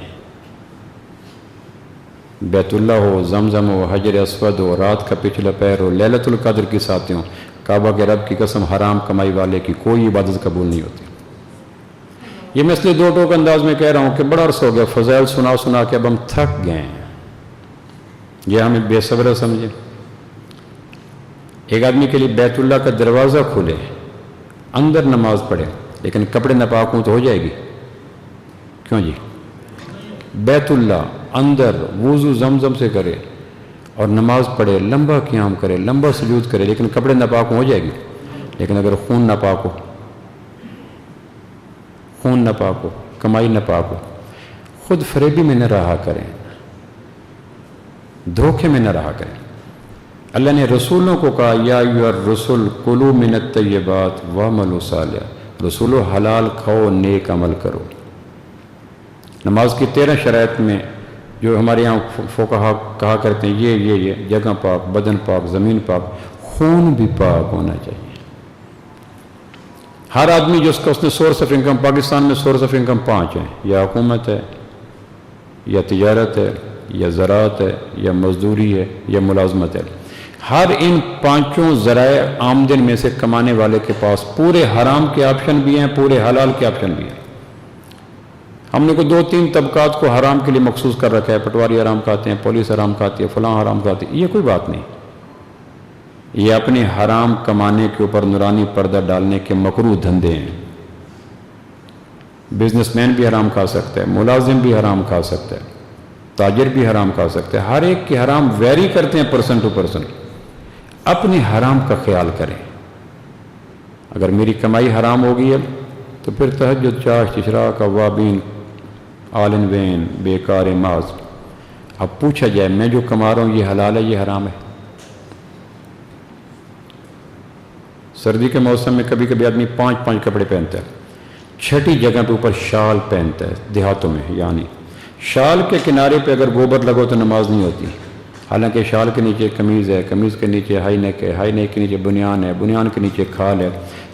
بیت اللہ ہو، زمزم ہو، حجر اسود ہو، رات کا پچھلا پہر ہو، لیلۃ القدر کی ساتیں ہوں، کعبہ کے رب کی قسم حرام کمائی والے کی کوئی عبادت قبول نہیں ہوتی۔ یہ میں اس لیے 2 ٹوک انداز میں کہہ رہا ہوں کہ بڑا عرصہ ہو گیا فضائل سنا سنا کے اب ہم تھک گئے ہیں، یہ ہمیں بے صبر سمجھیں۔ ایک آدمی کے لیے بیت اللہ کا دروازہ کھلے، اندر نماز پڑھے، لیکن کپڑے ناپاک ہوں تو ہو جائے گی؟ کیوں جی؟ بیت اللہ اندر وضو زمزم سے کرے اور نماز پڑھے، لمبا قیام کرے، لمبا سجود کرے، لیکن کپڑے ناپاک ہوں ہو جائے گی؟ لیکن اگر خون ناپاک ہو، خون ناپاک ہو، کمائی ناپاک ہو، خود فریبی میں نہ رہا کریں، دھوکے میں نہ رہا کریں۔ اللہ نے رسولوں کو کہا یا ایھا الرسل کلوا من الطیبات واعملوا صالحا، رسولو حلال کھاؤ نیک عمل کرو۔ نماز کی 13 شرائط میں جو ہمارے یہاں فقہا کہا کرتے ہیں یہ جگہ پاک، بدن پاک، زمین پاک، خون بھی پاک ہونا چاہیے۔ ہر آدمی جو اس نے سورس آف انکم، پاکستان میں سورس آف انکم 5 ہیں، یا حکومت ہے، یا تجارت ہے، یا زراعت ہے، یا مزدوری ہے، یا ملازمت ہے۔ ہر ان 5 ذرائع آمدن میں سے کمانے والے کے پاس پورے حرام کے آپشن بھی ہیں، پورے حلال کے آپشن بھی ہیں۔ ہم نے کو 2-3 طبقات کو حرام کے لیے مخصوص کر رکھا ہے، پٹواری حرام کھاتے ہیں، پولیس حرام کھاتی ہے، فلاں حرام کھاتی ہے، یہ کوئی بات نہیں، یہ اپنے حرام کمانے کے اوپر نورانی پردہ ڈالنے کے مکروہ دھندے ہیں۔ بزنس مین بھی حرام کھا سکتا ہے، ملازم بھی حرام کھا سکتا ہے، تاجر بھی حرام کھا سکتا ہے، ہر ایک کے حرام ویری کرتے ہیں پرسن ٹو پرسن۔ اپنے حرام کا خیال کریں۔ اگر میری کمائی حرام ہوگی اب تو پھر تہجد، چاشت، اشراق، اوابین، آل ان وین، بیکار ماز۔ اب پوچھا جائے میں جو کما رہا ہوں یہ حلال ہے یہ حرام ہے؟ سردی کے موسم میں کبھی کبھی آدمی 5 کپڑے پہنتا ہے، 6ٹی جگہ پہ اوپر شال پہنتا ہے، دیہاتوں میں یعنی شال کے کنارے پہ اگر گوبر لگو تو نماز نہیں ہوتی، حالانکہ شال کے نیچے قمیض ہے، قمیض کے نیچے ہائی نیک ہے، ہائی نیک کے نیچے بنیان ہے، بنیان کے نیچے کھال ہے۔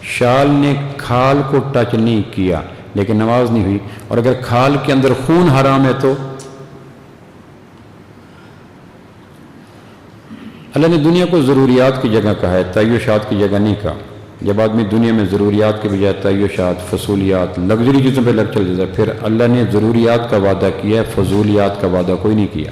شال نے کھال کو ٹچ نہیں کیا لیکن نماز نہیں ہوئی، اور اگر کھال کے اندر خون حرام ہے تو اللہ نے دنیا کو ضروریات کی جگہ کہا ہے، تعیشات کی جگہ نہیں کہا۔ جب آدمی دنیا میں ضروریات کے بجائے تعیشات، فضولیات، لگژری چیزوں پہ لگ چل جاتا ہے، پھر اللہ نے ضروریات کا وعدہ کیا ہے، فضولیات کا وعدہ کوئی نہیں کیا۔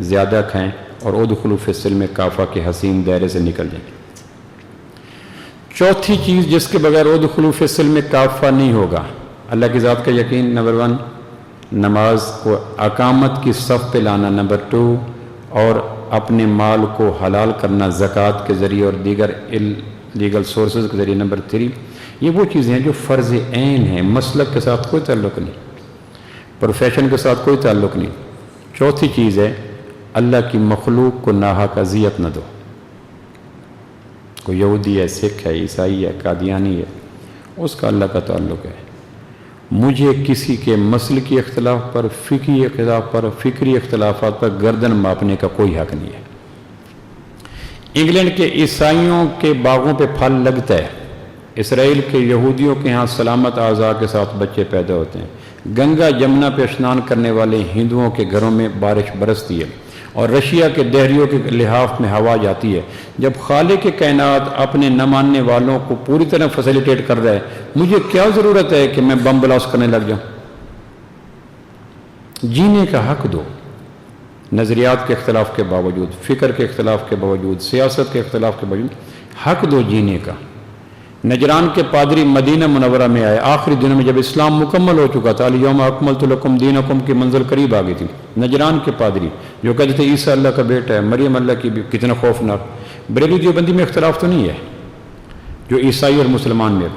زیادہ کھائیں اور ادخلوا فی السلم کافہ کے حسین دائرے سے نکل جائیں۔ چوتھی چیز جس کے بغیر ادخلوا فی السلم کافہ نہیں ہوگا، اللہ کی ذات کا یقین، نمبر 1، نماز کو اقامت کی صف پہ لانا، نمبر 2، اور اپنے مال کو حلال کرنا زکوٰۃ کے ذریعے اور دیگر لیگل سورسز کے ذریعے، نمبر 3۔ یہ وہ چیزیں ہیں جو فرض عین ہیں، مسلک کے ساتھ کوئی تعلق نہیں، پروفیشن کے ساتھ کوئی تعلق نہیں۔ چوتھی چیز ہے اللہ کی مخلوق کو ناحق اذیت نہ دو۔ کوئی یہودی ہے، سکھ ہے، عیسائی ہے، قادیانی ہے، اس کا اللہ کا تعلق ہے۔ مجھے کسی کے مسلکی اختلاف پر، فقہی اختلاف پر، فکری اختلافات پر گردن ماپنے کا کوئی حق نہیں ہے۔ انگلینڈ کے عیسائیوں کے باغوں پہ پھل لگتا ہے، اسرائیل کے یہودیوں کے ہاں سلامت اعضاء کے ساتھ بچے پیدا ہوتے ہیں، گنگا جمنا پہ اسنان کرنے والے ہندوؤں کے گھروں میں بارش برستی ہے، اور رشیا کے دہریوں کے لحاف میں ہوا جاتی ہے۔ جب خالق کائنات اپنے نہ ماننے والوں کو پوری طرح فیسیلیٹیٹ کر رہا ہے، مجھے کیا ضرورت ہے کہ میں بم بلاسٹ کرنے لگ جاؤں؟ جینے کا حق دو، نظریات کے اختلاف کے باوجود، فکر کے اختلاف کے باوجود، سیاست کے اختلاف کے باوجود حق دو جینے کا۔ نجران کے پادری مدینہ منورہ میں آئے آخری دنوں میں، جب اسلام مکمل ہو چکا تھا، الیوم اکملت لکم دینکم کی منزل قریب آ گئی تھی۔ نجران کے پادری جو کہتے تھے عیسیٰ اللہ کا بیٹا ہے، مریم اللہ کی، کتنا خوفناک۔ بریلی دیوبندی میں اختلاف تو نہیں ہے جو عیسائی اور مسلمان میں،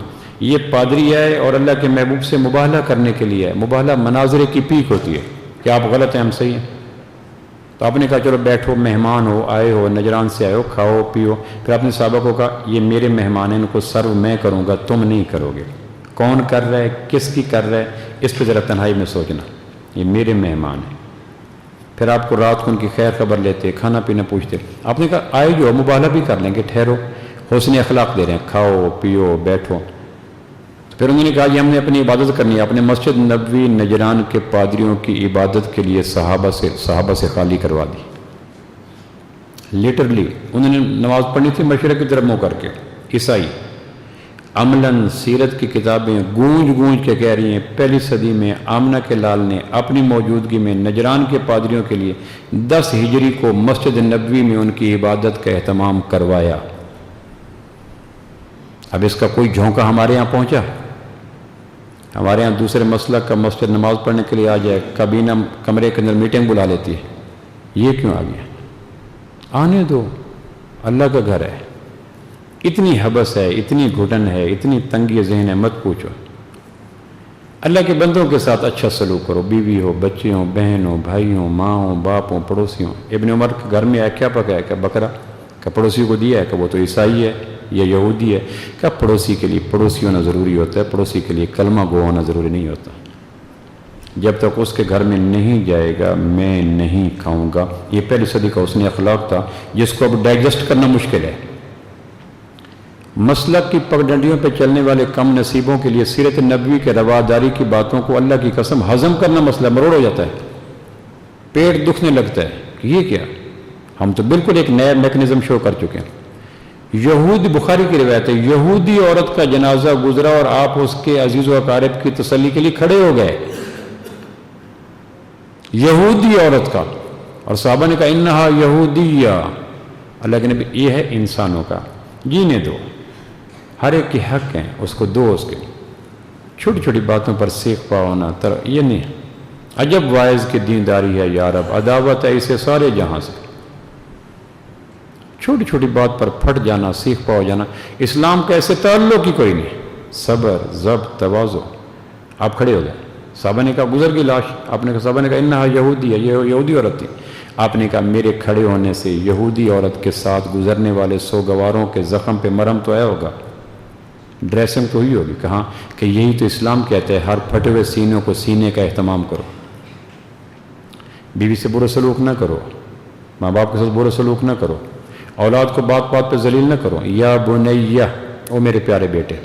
یہ پادری ہے اور اللہ کے محبوب سے مباہلہ کرنے کے لیے ہے۔ مباہلہ مناظرے کی پیک ہوتی ہے کہ آپ غلط ہیں، ہم صحیح ہیں۔ تو آپ نے کہا چلو بیٹھو، مہمان ہو، آئے ہو، نجران سے آئے ہو، کھاؤ پیو۔ پھر آپ نے صحابہ کو کہا یہ میرے مہمان ہیں، ان کو سرو میں کروں گا، تم نہیں کرو گے۔ کون کر رہا ہے، کس کی کر رہا ہے، اس پہ ذرا تنہائی میں سوچنا، یہ میرے مہمان ہیں۔ پھر آپ کو رات کو ان کی خیر خبر لیتے، کھانا پینا پوچھتے۔ آپ نے کہا آئے جو مباہلہ بھی کر لیں گے، ٹھہرو، حسن اخلاق دے رہے ہیں، کھاؤ پیو بیٹھو۔ پھر انہوں نے کہا یہ ہم نے اپنی عبادت کرنی ہے، اپنے مسجد نبوی نجران کے پادریوں کی عبادت کے لیے صحابہ سے خالی کروا دی۔ لیٹرلی انہوں نے نماز پڑھنی تھی مشرق کی طرف منہ کر کے۔ عیسائی عملاً سیرت کی کتابیں گونج کے کہہ رہی ہیں، پہلی صدی میں آمنہ کے لال نے اپنی موجودگی میں نجران کے پادریوں کے لیے 10 ہجری کو مسجد نبوی میں ان کی عبادت کا اہتمام کروایا۔ اب اس کا کوئی جھونکا ہمارے یہاں پہنچا؟ ہمارے ہاں دوسرے مسلک کا مسجد نماز پڑھنے کے لیے آ جائے، کابینہ کمرے کے اندر میٹنگ بلا لیتی ہے، یہ کیوں آ گیا؟ آنے دو، اللہ کا گھر ہے۔ اتنی حبس ہے، اتنی گھٹن ہے، اتنی تنگی ذہن ہے، مت پوچھو۔ اللہ کے بندوں کے ساتھ اچھا سلوک کرو، بیوی ہو، بچے ہوں، بہن ہو، بھائی ہوں، ماں ہوں، باپ ہوں، پڑوسی ہوں۔ ابن عمر کے گھر میں آیا، کیا پکایا؟ کہ بکرا۔ کہ پڑوسی کو دیا ہے؟ کہ وہ تو عیسائی ہے یا یہودی ہے۔ کہ پڑوسی کے لیے پڑوسی ہونا ضروری ہوتا ہے، پڑوسی کے لیے کلمہ گو ہونا ضروری نہیں ہوتا۔ جب تک اس کے گھر میں نہیں جائے گا میں نہیں کھاؤں گا۔ یہ پہلی صدی کا حسن اخلاق تھا جس کو اب ڈائجسٹ کرنا مشکل ہے۔ مسلک کی پگڈنڈیوں پہ چلنے والے کم نصیبوں کے لیے سیرت نبوی کے رواداری کی باتوں کو اللہ کی قسم ہضم کرنا مسئلہ مروڑ ہو جاتا ہے، پیٹ دکھنے لگتا ہے کہ یہ کیا۔ ہم تو بالکل ایک نیا میکنزم شو کر چکے ہیں۔ یہود بخاری کی روایت ہے، یہودی عورت کا جنازہ گزرا اور آپ اس کے عزیز و اقارب کی تسلی کے لیے کھڑے ہو گئے، یہودی عورت کا، اور صحابہ نے کہا انہا یہودیہ۔ اللہ کے نبی یہ ہے انسانوں کا، جینے دو، ہر ایک کے حق ہیں، اس کو دو۔ اس کے چھوٹی چھوٹی باتوں پر سیکھ پاؤنا یہ نہیں۔ عجب واعظ کی دینداری ہے یا رب، عداوت ہے اسے سارے جہاں سے۔ چھوٹی چھوٹی بات پر پھٹ جانا، سیکھ پاؤ جانا، اسلام کا ایسے تعلق ہی کوئی نہیں۔ صبر، ضبط، تواضع۔ آپ کھڑے ہو گئے، صحابہ نے کہا گزر گئی لاش، آپ نے کہا، صحابہ نے کہا انہا یہودی ہے، یہ یہودی عورت تھی۔ آپ نے کہا میرے کھڑے ہونے سے یہودی عورت کے ساتھ گزرنے والے سوگواروں کے زخم پہ مرہم تو آیا ہوگا، ڈریسنگ تو ہوئی ہوگی۔ کہاں کہ یہی تو اسلام کہتا ہے، ہر پھٹے ہوئے سینوں کو سینے کا اہتمام کرو، بیوی سے برا سلوک نہ کرو، ماں باپ کے ساتھ برا سلوک نہ کرو، اولاد کو بات بات پہ ذلیل نہ کرو۔ یا بنیہ، او میرے پیارے بیٹے۔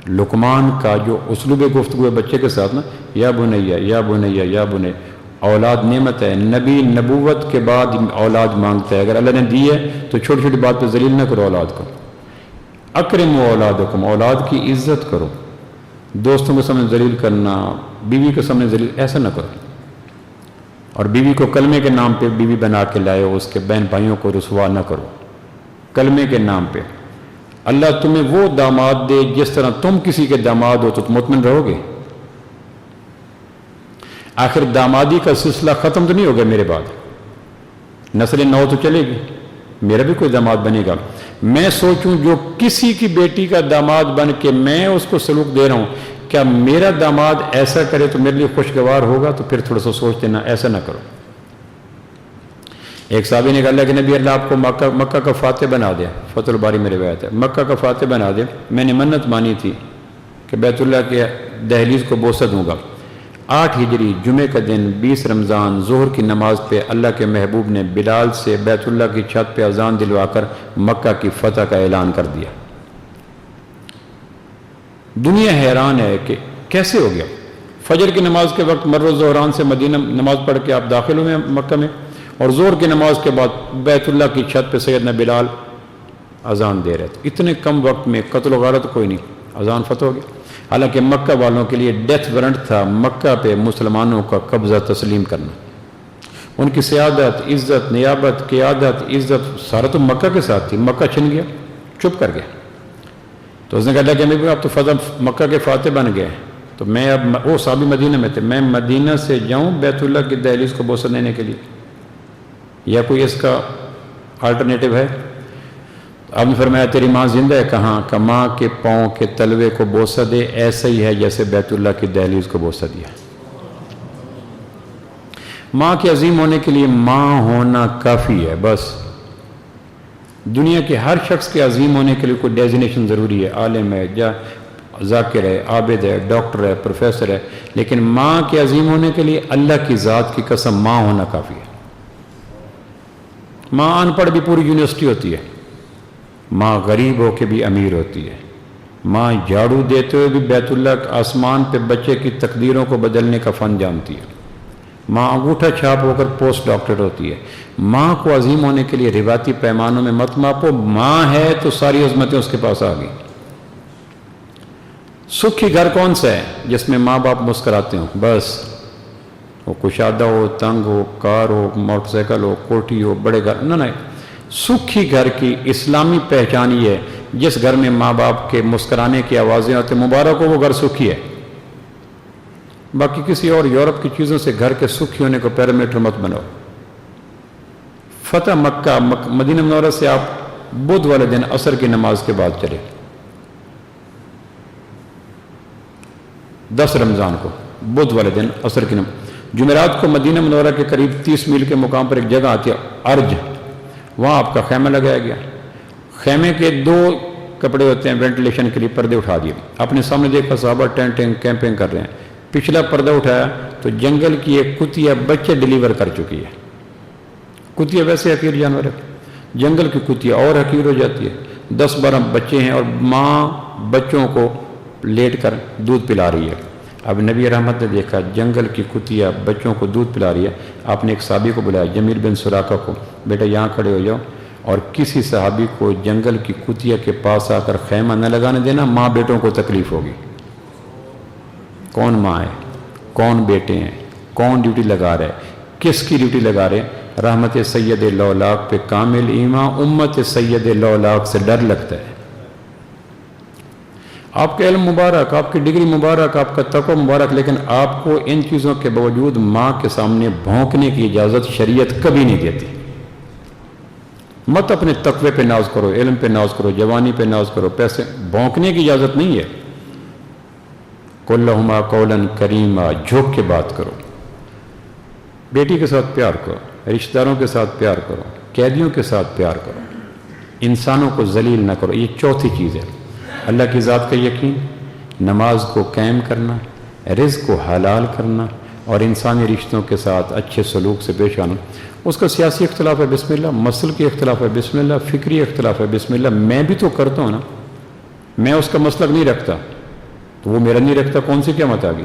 لقمان کا جو اسلوب گفتگو ہے بچے کے ساتھ نا، یا بنیہ یا بنیہ یا بنیہ، اولاد نعمت ہے، نبی نبوت کے بعد اولاد مانگتا ہے، اگر اللہ نے دی ہے تو چھوٹی چھوٹی بات پہ ذلیل نہ کرو اولاد کو۔ اکرموا اولادکم، اولاد کی عزت کرو، دوستوں کے سامنے ذلیل کرنا، بیوی کے سامنے ذلیل، ایسا نہ کرو۔ اور بیوی کو کلمے کے نام پہ بیوی بنا کے لائے ہو، اس کے بہن بھائیوں کو رسوا نہ کرو کلمے کے نام پہ۔ اللہ تمہیں وہ داماد دے جس طرح تم کسی کے داماد ہو تو تم مطمئن رہو گے۔ آخر دامادی کا سلسلہ ختم تو نہیں ہوگا میرے بعد، نسل نو تو چلے گی، میرا بھی کوئی داماد بنے گا۔ میں سوچوں جو کسی کی بیٹی کا داماد بن کے میں اس کو سلوک دے رہا ہوں، کیا میرا داماد ایسا کرے تو میرے لیے خوشگوار ہوگا؟ تو پھر تھوڑا سا سوچ دینا، ایسا نہ کرو۔ ایک صحابی نے کہا اللہ کہ نبی اللہ آپ کو مکہ کا فاتح بنا دے، فتح الباری میں روایت ہے، مکہ کا فاتح بنا دے۔ میں نے منت مانی تھی کہ بیت اللہ کے دہلیز کو بوسہ دوں گا۔ 8 ہجری جمعے کا دن 20 رمضان ظہر کی نماز پہ اللہ کے محبوب نے بلال سے بیت اللہ کی چھت پہ اذان دلوا کر مکہ کی فتح کا اعلان کر دیا۔ دنیا حیران ہے کہ کیسے ہو گیا۔ فجر کی نماز کے وقت مر ظہران سے مدینہ نماز پڑھ کے آپ داخل ہوئے مکہ میں، اور ظہر کی نماز کے بعد بیت اللہ کی چھت پہ سیدنا بلال اذان دے رہے تھے۔ اتنے کم وقت میں قتل و غارت کوئی نہیں، اذان فتح ہو گیا۔ حالانکہ مکہ والوں کے لیے ڈیتھ وارنٹ تھا مکہ پہ مسلمانوں کا قبضہ تسلیم کرنا۔ ان کی سیادت، عزت، نیابت، قیادت، عزت سارا تو مکہ کے ساتھ تھی۔ مکہ چھن گیا، چپ کر گیا۔ تو اس نے کہا کہ میں اب تو فتح مکہ کے فاتح بن گئے، تو میں اب وہ صحابی مدینہ میں تھے، میں مدینہ سے جاؤں بیت اللہ کی دہلیز کو بوسہ دینے کے لیے، یا کوئی اس کا آلٹرنیٹو ہے؟ آپ نے فرمایا تیری ماں زندہ ہے؟ کہاں؟ کہ ماں کے پاؤں کے تلوے کو بوسہ دے، ایسا ہی ہے جیسے بیت اللہ کی دہلیز کو بوسہ دیا۔ ماں کے عظیم ہونے کے لیے ماں ہونا کافی ہے بس۔ دنیا کے ہر شخص کے عظیم ہونے کے لیے کوئی ڈیزینیشن ضروری ہے، عالم ہے، ذاکر ہے، عابد ہے، ڈاکٹر ہے، پروفیسر ہے، لیکن ماں کے عظیم ہونے کے لیے اللہ کی ذات کی قسم ماں ہونا کافی ہے۔ ماں ان پڑھ بھی پوری یونیورسٹی ہوتی ہے، ماں غریب ہو کے بھی امیر ہوتی ہے، ماں جھاڑو دیتے ہوئے بھی بیت اللہ آسمان پہ بچے کی تقدیروں کو بدلنے کا فن جانتی ہے، ماں انگوٹھا چھاپ ہو کر پوسٹ ڈاکٹر ہوتی ہے۔ ماں کو عظیم ہونے کے لیے روایتی پیمانوں میں مت ماپو، ماں ہے تو ساری عظمتیں اس کے پاس آ گئی۔ سکھی گھر کون سا ہے؟ جس میں ماں باپ مسکراتے ہوں، بس وہ کشادہ ہو، تنگ ہو، کار ہو، موٹر سائیکل ہو، کوٹھی ہو، بڑے گھر نہ سکھی گھر کی اسلامی پہچان یہ ہے جس گھر میں ماں باپ کے مسکرانے کی آوازیں آتے مبارک ہو، وہ گھر سکھی ہے۔ باقی کسی اور یورپ کی چیزوں سے گھر کے سکھی ہونے کو پیرامیٹر مت بناؤ۔ فتح مکہ مدینہ منورہ سے آپ بدھ والے دن عصر کی نماز کے بعد چلے، 10 رمضان کو بدھ والے دن عصر کی نماز۔ جمعرات کو مدینہ منورہ کے قریب 30 میل کے مقام پر ایک جگہ آتی ہے ارج، وہاں آپ کا خیمہ لگایا گیا۔ خیمے کے 2 کپڑے ہوتے ہیں وینٹیلیشن کے لیے، پردے اٹھا دیے، اپنے سامنے دیکھا صحابہ ٹینٹنگ کیمپنگ کر رہے ہیں، پچھلا پردہ اٹھایا تو جنگل کی ایک کتیا بچے ڈیلیور کر چکی ہے۔ کتیا ویسے حقیر جانور ہے، جنگل کی کتیا اور حقیر ہو جاتی ہے۔ 10-12 بچے ہیں اور ماں بچوں کو لیٹ کر دودھ پلا رہی ہے۔ اب نبی رحمت نے دیکھا جنگل کی کتیا بچوں کو دودھ پلا رہی ہے، آپ نے ایک صحابی کو بلایا جمیل بن سراقہ کو، بیٹا یہاں کھڑے ہو جاؤ، اور کسی صحابی کو جنگل کی کتیا کے پاس آ کر خیمہ نہ لگانے دینا، ماں بیٹوں کو تکلیف ہوگی۔ کون ماں ہے، کون بیٹے ہیں، کون ڈیوٹی لگا رہے، کس کی ڈیوٹی لگا رہے؟ رحمت سید لولاک پہ کامل ایمان، امت سید لولاک سے ڈر لگتا ہے۔ آپ کا علم مبارک، آپ کی ڈگری مبارک، آپ کا تقوی مبارک، لیکن آپ کو ان چیزوں کے باوجود ماں کے سامنے بھونکنے کی اجازت شریعت کبھی نہیں دیتی۔ مت اپنے تقوی پہ ناز کرو، علم پہ ناز کرو، جوانی پہ ناز کرو، پیسے بھونکنے کی اجازت نہیں ہے۔ قل لہما قولا کریما، جھک کے بات کرو، بیٹی کے ساتھ پیار کرو، رشتہ داروں کے ساتھ پیار کرو، قیدیوں کے ساتھ پیار کرو، انسانوں کو ذلیل نہ کرو۔ یہ چوتھی چیز ہے، اللہ کی ذات کا یقین، نماز کو قائم کرنا، رزق کو حلال کرنا، اور انسانی رشتوں کے ساتھ اچھے سلوک سے پیش آنا۔ اس کا سیاسی اختلاف ہے بسم اللہ، مسلکی اختلاف ہے بسم اللہ، فکری اختلاف ہے بسم اللہ۔ میں بھی تو کرتا ہوں نا، میں اس کا مسلک نہیں رکھتا تو وہ میرا نہیں رکھتا، کون سی قیامت آ گئی؟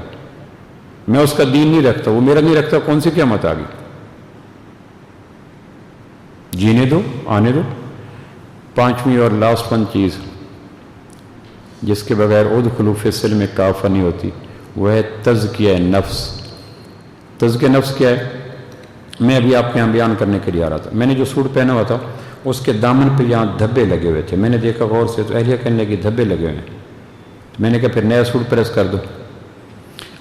میں اس کا دین نہیں رکھتا، وہ میرا نہیں رکھتا، کون سی قیامت آ گئی؟ جینے دو، آنے دو۔ 5ویں اور لاسٹ ون چیز جس کے بغیر ادخلوا فی السلم کافہ نہیں ہوتی، وہ ہے تزکیہ نفس۔ تزکیہ نفس کیا ہے؟ میں ابھی آپ کے یہاں بیان کرنے کے لیے آ رہا تھا، میں نے جو سوٹ پہنا ہوا تھا اس کے دامن پہ یہاں دھبے لگے ہوئے تھے، میں نے دیکھا غور سے تو اہلیہ کہنے لگی دھبے لگے ہوئے ہیں، میں نے کہا پھر نیا سوٹ پریس کر دو۔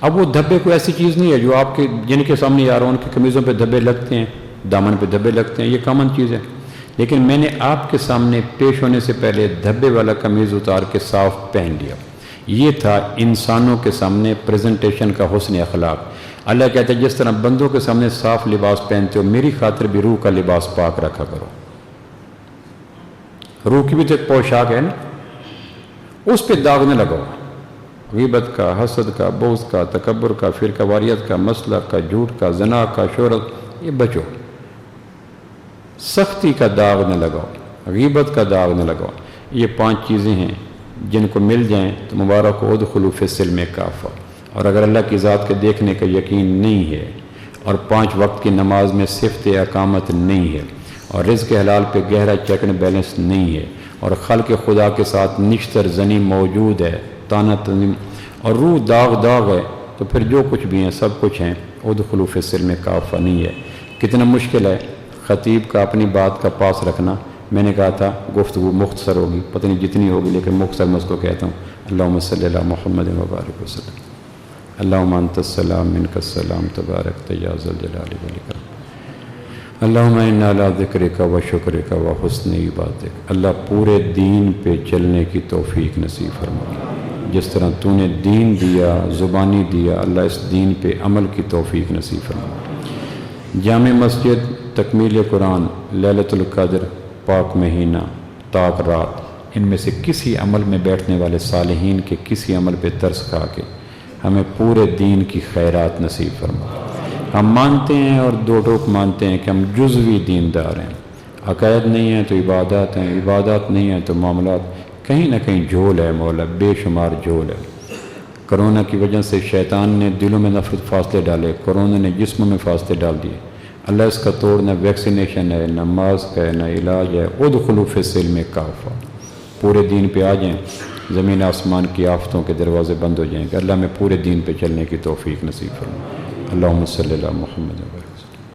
اب وہ دھبے کوئی ایسی چیز نہیں ہے جو آپ کے جن کے سامنے آ رہا ہوں ان کی قمیضوں پہ دھبے لگتے ہیں، دامن پہ دھبے لگتے ہیں، یہ کامن چیز ہے، لیکن میں نے آپ کے سامنے پیش ہونے سے پہلے دھبے والا قمیض اتار کے صاف پہن لیا۔ یہ تھا انسانوں کے سامنے پریزنٹیشن کا حسن اخلاق۔ اللہ کہتا ہے جس طرح بندوں کے سامنے صاف لباس پہنتے ہو میری خاطر بھی روح کا لباس پاک رکھا کرو۔ روح کی بھی تو ایک پوشاک ہے نا، اس پہ داغ نہ لگاؤ، غیبت کا، حسد کا، بغض کا، تکبر کا، فرقہ واریت کا، مسلک کا، جھوٹ کا، زنا کا، شہرت، یہ بچو، سختی کا داغ نہ لگاؤ، غیبت کا داغ نہ لگاؤ۔ یہ 5 چیزیں ہیں جن کو مل جائیں تو مبارک ادخلوا فی السلم کافہ۔ اور اگر اللہ کی ذات کے دیکھنے کا یقین نہیں ہے اور 5 وقت کی نماز میں صفت اقامت نہیں ہے اور رزق حلال پہ گہرا چیک اینڈ بیلنس نہیں ہے اور خلق خدا کے ساتھ نشتر زنی موجود ہے، تانا تنظیم اور روح داغ ہے، تو پھر جو کچھ بھی ہیں سب کچھ ہیں، ادخلوا فی السلم کافہ نہیں ہے۔ کتنا مشکل ہے خطیب کا اپنی بات کا پاس رکھنا۔ میں نے کہا تھا گفتگو مختصر ہوگی، پتہ نہیں جتنی ہوگی لیکن مختصر میں اس کو کہتا ہوں۔ اللہم صلی علی محمد وبارک وسلم۔ اللہم انت السلام منک السلام تبارک یا ذا الجلال والاکرام۔ اللہم انا علی ذکرک و شکرک و حسن عبادتک۔ اللہ پورے دین پہ چلنے کی توفیق نصیب فرما۔ جس طرح تو نے دین دیا، زبانی دیا، اللہ اس دین پہ عمل کی توفیق نصیب فرما۔ جامع مسجد، تکمیل قرآن، لیلۃ القدر، پاک مہینہ، تاک رات، ان میں سے کسی عمل میں بیٹھنے والے صالحین کے کسی عمل پہ ترس کھا کے ہمیں پورے دین کی خیرات نصیب فرما۔ ہم مانتے ہیں اور 2 ٹوک مانتے ہیں کہ ہم جزوی دیندار ہیں، عقائد نہیں ہیں تو عبادات ہیں، عبادات نہیں ہیں تو معاملات، کہیں نہ کہیں جھول ہے مولا، بے شمار جھول ہے۔ کرونا کی وجہ سے شیطان نے دلوں میں نفرت فاصلے ڈالے، کرونا نے جسموں میں فاصلے ڈال دیے۔ اللہ اس کا توڑ نہ ویکسینیشن ہے، نہ ماسک ہے، نہ علاج ہے۔ ادخلوا فی السلم کافہ، پورے دین پہ آ جائیں، زمین آسمان کی آفتوں کے دروازے بند ہو جائیں کہ اللہ میں پورے دین پہ چلنے کی توفیق نصیب فرما۔ اللہم صلی علی محمد۔